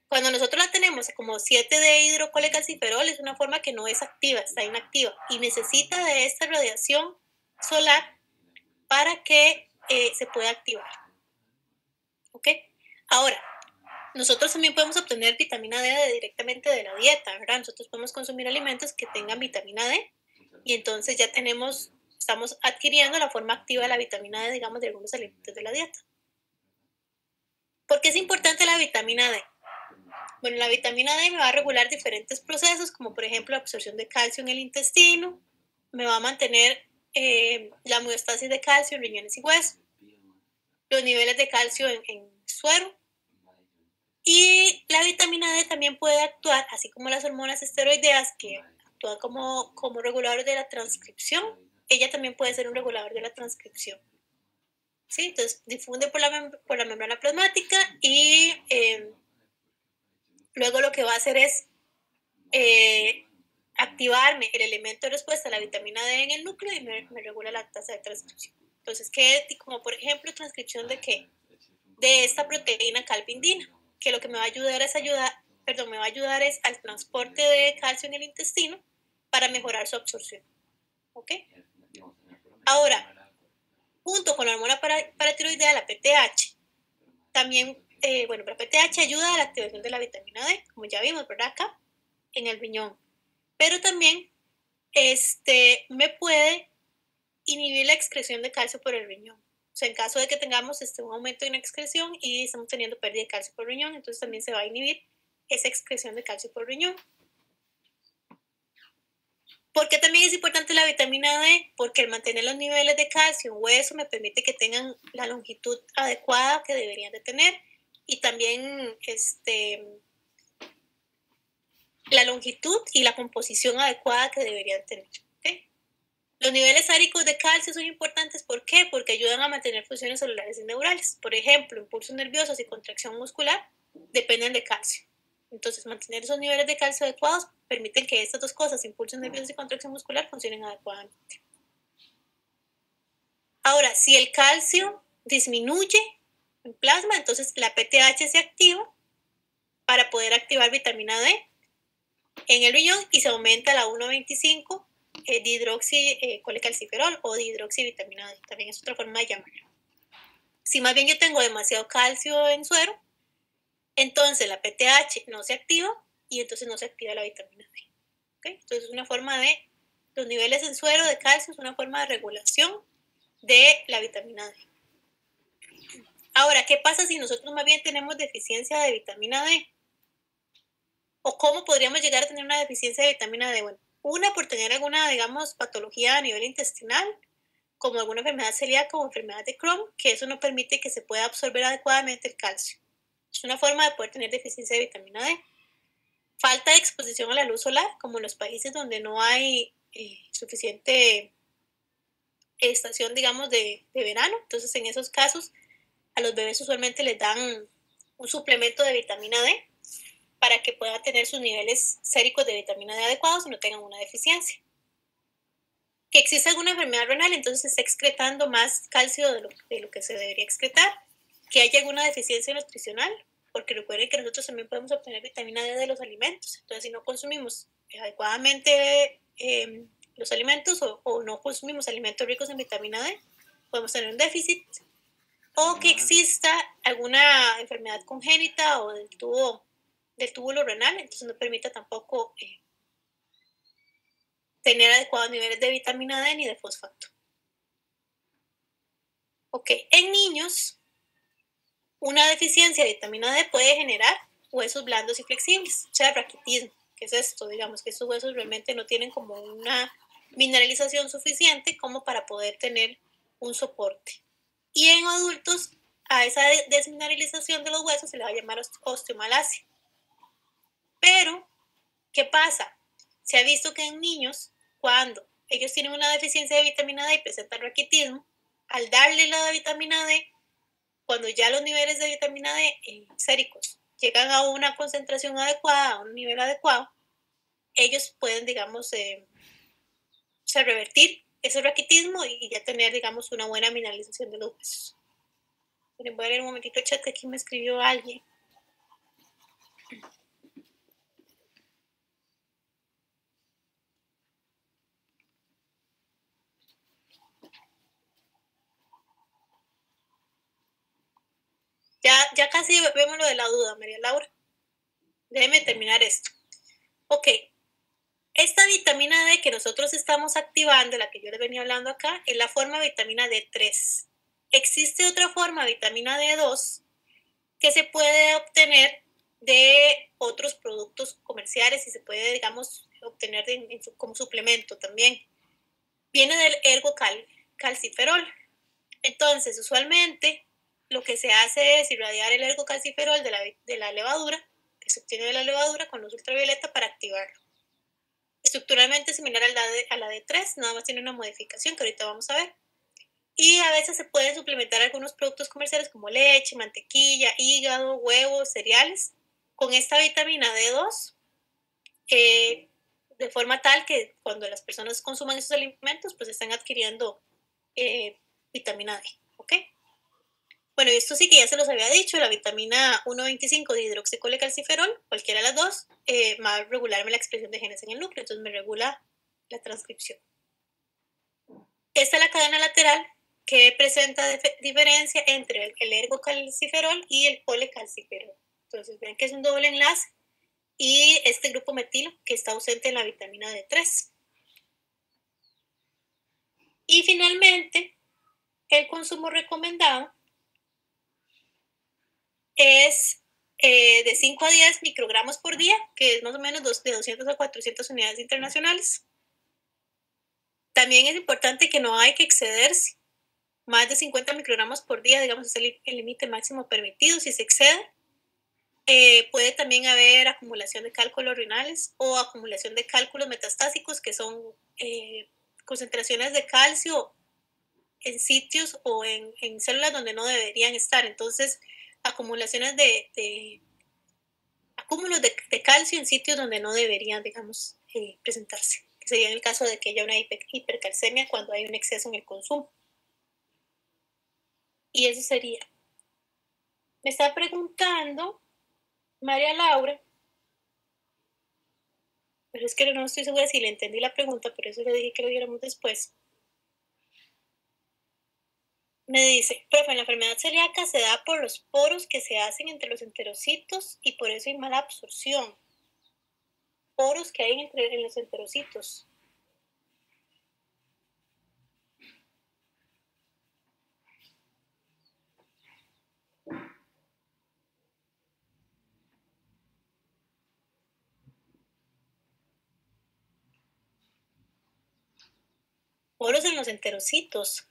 cuando nosotros la tenemos como 7 de hidrocolecalciferol, es una forma que no es activa, está inactiva y necesita de esta radiación solar para que se pueda activar. ¿Ok? Ahora, nosotros también podemos obtener vitamina D directamente de la dieta, ¿verdad? Nosotros podemos consumir alimentos que tengan vitamina D y entonces ya estamos adquiriendo la forma activa de la vitamina D, digamos, de algunos alimentos de la dieta. ¿Por qué es importante la vitamina D? Bueno, la vitamina D me va a regular diferentes procesos, como por ejemplo la absorción de calcio en el intestino, me va a mantener la homeostasis de calcio en riñones y huesos, los niveles de calcio en suero. Y la vitamina D también puede actuar, así como las hormonas esteroideas que actúan como reguladores de la transcripción, ella también puede ser un regulador de la transcripción. ¿Sí? Entonces difunde por la membrana plasmática y luego lo que va a hacer es activarme el elemento de respuesta a la vitamina D en el núcleo y me regula la tasa de transcripción. Entonces, como por ejemplo transcripción de qué? De esta proteína calpindina, que lo que me va a ayudar es al transporte de calcio en el intestino para mejorar su absorción. ¿Ok? Ahora, junto con la hormona paratiroidea, la PTH, también, la PTH ayuda a la activación de la vitamina D, como ya vimos, ¿verdad? Acá, en el riñón. Pero también me puede inhibir la excreción de calcio por el riñón. O sea, en caso de que tengamos un aumento en la excreción y estamos teniendo pérdida de calcio por riñón, entonces también se va a inhibir esa excreción de calcio por riñón. ¿Por qué también es importante la vitamina D? Porque al mantener los niveles de calcio en hueso me permite que tengan la longitud adecuada que deberían de tener y también la longitud y la composición adecuada que deberían tener. ¿Okay? Los niveles séricos de calcio son importantes, ¿por qué? Porque ayudan a mantener funciones celulares y neurales. Por ejemplo, impulsos nerviosos y contracción muscular dependen de calcio. Entonces, mantener esos niveles de calcio adecuados permiten que estas dos cosas, impulsos nerviosos y contracción muscular, funcionen adecuadamente. Ahora, si el calcio disminuye en plasma, entonces la PTH se activa para poder activar vitamina D en el riñón y se aumenta la 1,25 dihidroxicolecalciferol o dihidroxivitamina D, también es otra forma de llamarlo. Si más bien yo tengo demasiado calcio en suero, entonces la PTH no se activa y entonces no se activa la vitamina D. ¿Okay? Entonces es una forma de, los niveles en suero de calcio es una forma de regulación de la vitamina D. Ahora, ¿qué pasa si nosotros más bien tenemos deficiencia de vitamina D? ¿O cómo podríamos llegar a tener una deficiencia de vitamina D? Bueno, una, por tener alguna, digamos, patología a nivel intestinal, como alguna enfermedad celíaca o enfermedad de Crohn, que eso no permite que se pueda absorber adecuadamente el calcio. Es una forma de poder tener deficiencia de vitamina D. Falta de exposición a la luz solar, como en los países donde no hay suficiente estación, digamos, de verano. Entonces, en esos casos, a los bebés usualmente les dan un suplemento de vitamina D para que puedan tener sus niveles séricos de vitamina D adecuados y no tengan una deficiencia. Que existe alguna enfermedad renal, entonces se está excretando más calcio de lo que se debería excretar. Que haya alguna deficiencia nutricional, porque recuerden que nosotros también podemos obtener vitamina D de los alimentos. Entonces, si no consumimos adecuadamente los alimentos o no consumimos alimentos ricos en vitamina D, podemos tener un déficit o que exista alguna enfermedad congénita o del túbulo renal, entonces no permita tampoco tener adecuados niveles de vitamina D ni de fosfato. Ok, en niños, una deficiencia de vitamina D puede generar huesos blandos y flexibles, o sea, raquitismo. ¿Qué es esto? Digamos que estos huesos realmente no tienen como una mineralización suficiente como para poder tener un soporte. Y en adultos, a esa desmineralización de los huesos se le va a llamar osteomalacia. Pero, ¿qué pasa? Se ha visto que en niños, cuando ellos tienen una deficiencia de vitamina D y presentan raquitismo, al darle la vitamina D, cuando ya los niveles de vitamina D séricos llegan a una concentración adecuada, a un nivel adecuado, ellos pueden, digamos, revertir ese raquitismo y ya tener, digamos, una buena mineralización de los huesos. Voy a leer un momentito el chat que aquí me escribió alguien. Ya casi vemos lo de la duda, María Laura. Déjeme terminar esto. Ok, esta vitamina D que nosotros estamos activando, la que yo les venía hablando acá, es la forma de vitamina D3. Existe otra forma, vitamina D2, que se puede obtener de otros productos comerciales y se puede, digamos, obtener como suplemento también. Viene del ergocalciferol. Entonces, usualmente, lo que se hace es irradiar el ergocalciferol de la levadura, que se obtiene de la levadura con luz ultravioleta para activarlo. Estructuralmente similar a la D3, nada más tiene una modificación que ahorita vamos a ver. Y a veces se pueden suplementar algunos productos comerciales como leche, mantequilla, hígado, huevos, cereales, con esta vitamina D2, de forma tal que cuando las personas consuman esos alimentos, pues están adquiriendo vitamina D, ¿ok? Bueno, esto sí que ya se los había dicho, la vitamina 1,25 de hidroxicolecalciferol, cualquiera de las dos, va a regularme la expresión de genes en el núcleo, entonces me regula la transcripción. Esta es la cadena lateral que presenta diferencia entre el ergocalciferol y el colecalciferol. Entonces ven que es un doble enlace y este grupo metilo que está ausente en la vitamina D3. Y finalmente, el consumo recomendado es de 5 a 10 microgramos por día, que es más o menos de 200 a 400 unidades internacionales. También es importante que no hay que excederse. Más de 50 microgramos por día, digamos, es el límite máximo permitido. Si se excede, puede también haber acumulación de cálculos renales o acumulación de cálculos metastásicos, que son concentraciones de calcio en sitios o en células donde no deberían estar. Entonces, acumulaciones acúmulos de calcio en sitios donde no deberían, digamos, presentarse. Que sería en el caso de que haya una hipercalcemia cuando hay un exceso en el consumo. Y eso sería. Me está preguntando María Laura, pero es que no estoy segura si le entendí la pregunta, por eso le dije que lo viéramos después. Me dice, profe, la enfermedad celíaca se da por los poros que se hacen entre los enterocitos y por eso hay mala absorción. Poros que hay en los enterocitos. Poros en los enterocitos.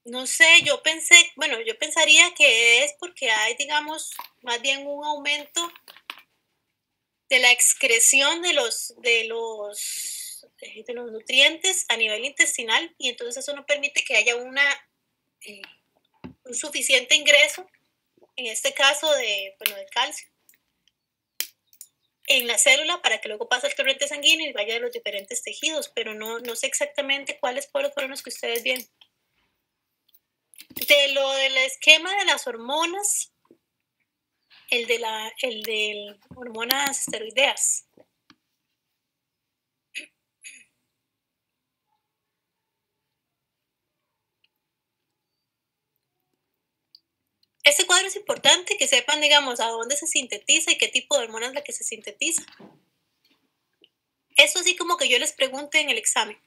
No sé, yo pensaría que es porque hay, digamos, más bien un aumento de la excreción de los nutrientes a nivel intestinal y entonces eso no permite que haya un suficiente ingreso, en este caso de calcio, en la célula para que luego pase el torrente sanguíneo y vaya a los diferentes tejidos, pero no sé exactamente cuáles poros fueron los que ustedes vieron. De lo del esquema de las hormonas, el de hormonas esteroideas. Este cuadro es importante que sepan, digamos, a dónde se sintetiza y qué tipo de hormona es la que se sintetiza. Eso así como que yo les pregunte en el examen.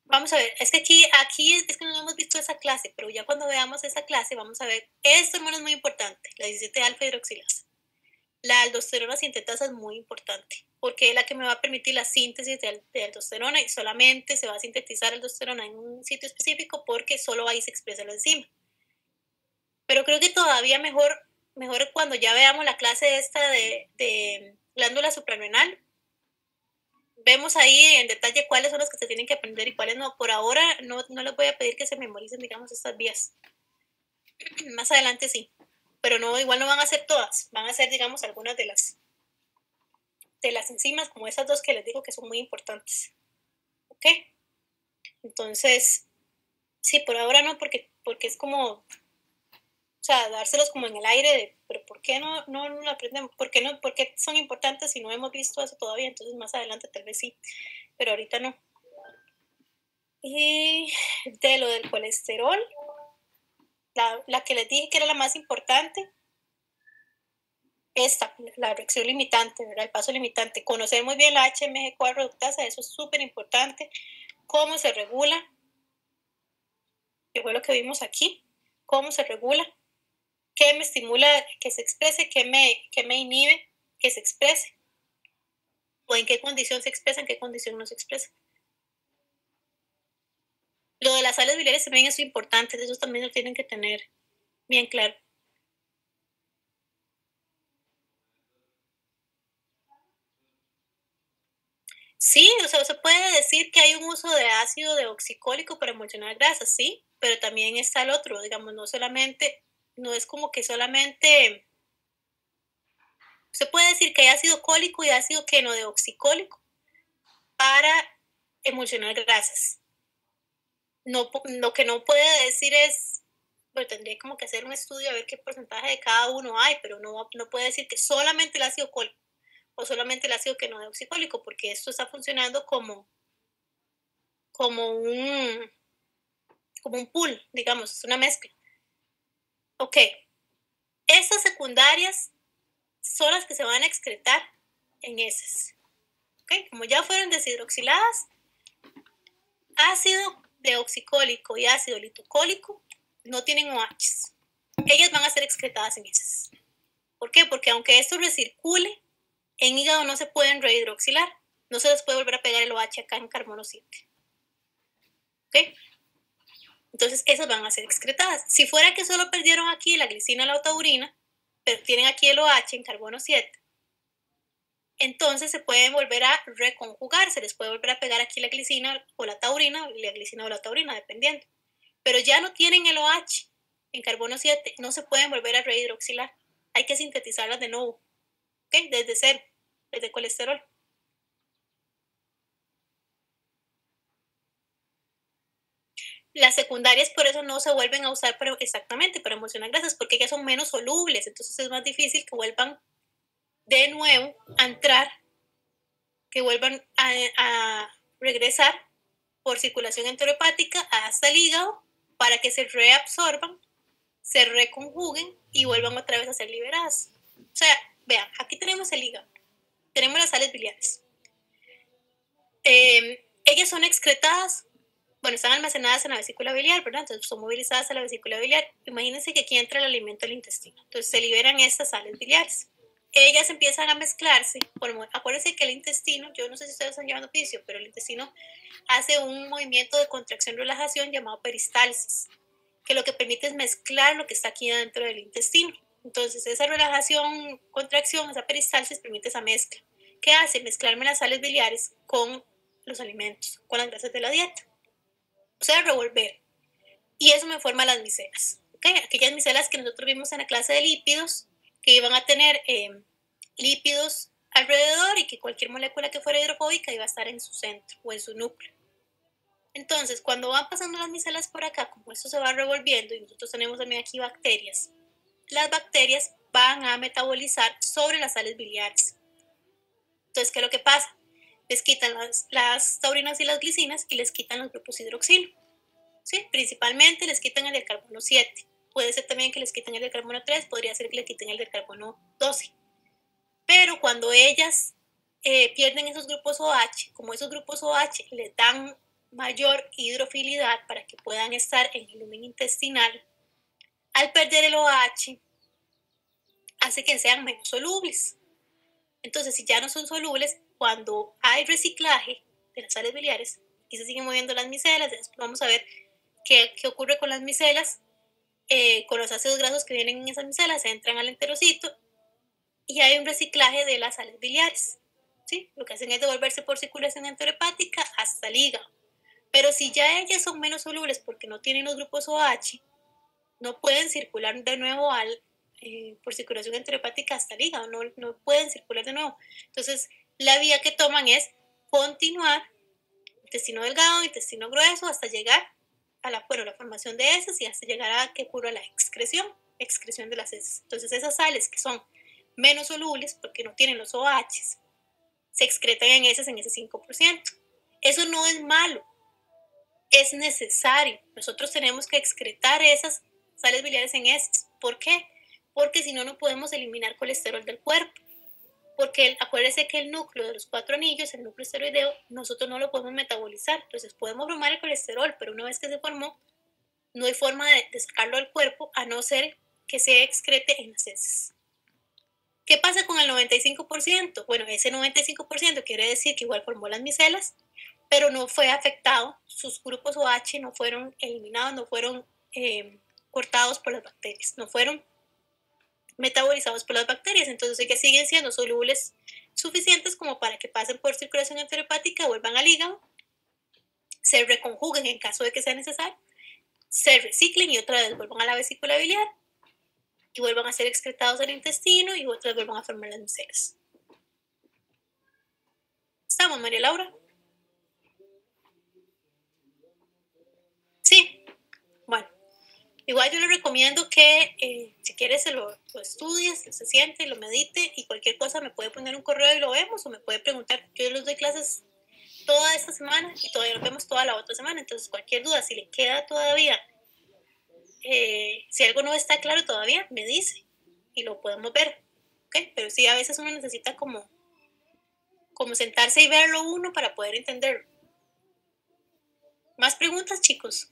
Vamos a ver, es que aquí es que no hemos visto esa clase, pero ya cuando veamos esa clase vamos a ver, esta hormona es muy importante, la 17 alfa hidroxilasa. La aldosterona sintetasa es muy importante, porque es la que me va a permitir la síntesis de aldosterona y solamente se va a sintetizar aldosterona en un sitio específico porque solo ahí se expresa la enzima. Pero creo que todavía mejor cuando ya veamos la clase esta de glándula suprarrenal, vemos ahí en detalle cuáles son las que se tienen que aprender y cuáles no. Por ahora no les voy a pedir que se memoricen, digamos, estas vías. Más adelante sí, pero no, igual no van a ser todas, van a ser, digamos, algunas de las enzimas, como esas dos que les digo que son muy importantes. ¿Ok? Entonces, sí, por ahora no, porque es como, o sea, dárselos como en el aire de, pero ¿por qué no lo aprendemos? ¿Por qué son importantes si no hemos visto eso todavía? Entonces más adelante tal vez sí, pero ahorita no. Y de lo del colesterol, la que les dije que era la más importante, esta, la reacción limitante, ¿verdad? El paso limitante. Conocer muy bien la HMG4 reductasa, eso es súper importante. Cómo se regula, que fue lo que vimos aquí. Cómo se regula, qué me estimula que se exprese, qué me inhibe que se exprese, o en qué condición se expresa, en qué condición no se expresa. Lo de las sales biliares también es importante, eso también lo tienen que tener bien claro. Sí, o sea, se puede decir que hay un uso de ácido deoxicólico para emulsionar grasas, sí, pero también está el otro, digamos, no es como que solamente, se puede decir que hay ácido cólico y ácido quenodeoxicólico para emulsionar grasas. No, lo que no puede decir es, bueno, tendría como que hacer un estudio a ver qué porcentaje de cada uno hay, pero no puede decir que solamente el ácido cólico o solamente el ácido quenodeoxicólico, porque esto está funcionando como un pool, digamos, es una mezcla. Ok, estas secundarias son las que se van a excretar en heces. Ok, como ya fueron deshidroxiladas, ácido deoxicólico y ácido litocólico no tienen OHs. Ellas van a ser excretadas en heces. ¿Por qué? Porque aunque esto recircule, en hígado no se pueden rehidroxilar. No se les puede volver a pegar el OH acá en carbono 7. ¿Ok? Entonces, esas van a ser excretadas. Si fuera que solo perdieron aquí la glicina o la taurina, pero tienen aquí el OH en carbono 7, entonces se pueden volver a reconjugar, se les puede volver a pegar aquí la glicina o la taurina, la glicina o la taurina, dependiendo. Pero ya no tienen el OH en carbono 7, no se pueden volver a rehidroxilar. Hay que sintetizarlas de nuevo, ¿ok? Desde cero, desde colesterol. Las secundarias por eso no se vuelven a usar exactamente para emulsionar grasas, porque ellas son menos solubles, entonces es más difícil que vuelvan de nuevo a entrar, que vuelvan a regresar por circulación enterohepática hasta el hígado para que se reabsorban, se reconjuguen y vuelvan otra vez a ser liberadas. O sea, vean, aquí tenemos el hígado, tenemos las sales biliares. Ellas son excretadas, bueno, están almacenadas en la vesícula biliar, ¿verdad? Entonces son movilizadas a la vesícula biliar. Imagínense que aquí entra el alimento al intestino. Entonces se liberan estas sales biliares. Ellas empiezan a mezclarse. Acuérdense que el intestino, yo no sé si ustedes están llevando oficio, pero el intestino hace un movimiento de contracción-relajación llamado peristalsis, que lo que permite es mezclar lo que está aquí dentro del intestino. Entonces esa relajación, contracción, esa peristalsis permite esa mezcla. ¿Qué hace? Mezclarme las sales biliares con los alimentos, con las grasas de la dieta. O sea, revolver. Y eso me forma las micelas. ¿Okay? Aquellas micelas que nosotros vimos en la clase de lípidos, que iban a tener lípidos alrededor y que cualquier molécula que fuera hidrofóbica iba a estar en su centro o en su núcleo. Entonces, cuando van pasando las micelas por acá, como esto se va revolviendo y nosotros tenemos también aquí bacterias, las bacterias van a metabolizar sobre las sales biliares. Entonces, ¿qué es lo que pasa? Les quitan las taurinas y las glicinas y les quitan los grupos hidroxilo. ¿Sí? Principalmente les quitan el del carbono 7. Puede ser también que les quiten el del carbono 3, podría ser que le quiten el del carbono 12. Pero cuando ellas pierden esos grupos OH, como esos grupos OH les dan mayor hidrofilidad para que puedan estar en el lumen intestinal, al perder el OH hace que sean menos solubles. Entonces, si ya no son solubles, cuando hay reciclaje de las sales biliares y se siguen moviendo las micelas, después vamos a ver qué ocurre con las micelas, con los ácidos grasos que vienen en esas micelas, entran al enterocito y hay un reciclaje de las sales biliares. ¿Sí? Lo que hacen es devolverse por circulación enterohepática hasta el hígado. Pero si ya ellas son menos solubles porque no tienen los grupos OH, no pueden circular de nuevo por circulación enterohepática hasta el hígado, no pueden circular de nuevo. Entonces, la vía que toman es continuar intestino delgado, intestino grueso, hasta llegar a la formación de heces y hasta llegar a que ocurra la excreción de las heces. Entonces, esas sales que son menos solubles porque no tienen los OHs, se excretan en heces en ese 5%. Eso no es malo, es necesario. Nosotros tenemos que excretar esas sales biliares en heces. ¿Por qué? Porque si no, no podemos eliminar colesterol del cuerpo. Porque acuérdense que el núcleo de los 4 anillos, el núcleo esteroideo, nosotros no lo podemos metabolizar. Entonces podemos formar el colesterol, pero una vez que se formó, no hay forma de sacarlo del cuerpo a no ser que se excrete en las heces. ¿Qué pasa con el 95%? Bueno, ese 95% quiere decir que igual formó las micelas, pero no fue afectado, sus grupos OH no fueron eliminados, no fueron cortados por las bacterias, no fueron metabolizados por las bacterias, entonces que siguen siendo solubles suficientes como para que pasen por circulación enterohepática, vuelvan al hígado, se reconjuguen en caso de que sea necesario, se reciclen y otra vez vuelvan a la vesícula biliar y vuelvan a ser excretados al intestino y otra vez vuelvan a formar las micelas. ¿Estamos, María Laura? Sí. Bueno, igual yo le recomiendo que si quiere se lo estudies, se siente, lo medite y cualquier cosa me puede poner un correo y lo vemos o me puede preguntar. Yo les doy clases toda esta semana y todavía nos vemos toda la otra semana. Entonces cualquier duda, si le queda todavía, si algo no está claro todavía, me dice y lo podemos ver. ¿Okay? Pero sí, a veces uno necesita como sentarse y verlo uno para poder entenderlo. ¿Más preguntas, chicos?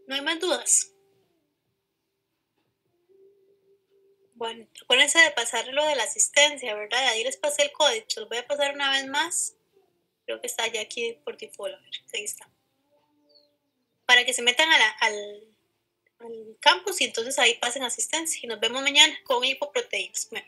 ¿No hay más dudas? Bueno, acuérdense de pasar lo de la asistencia, ¿verdad? Ahí les pasé el código, se los voy a pasar una vez más. Creo que está ya aquí por default, a ver, ahí está. Para que se metan al campus y entonces ahí pasen asistencia. Y nos vemos mañana con hipoproteínas. Bueno.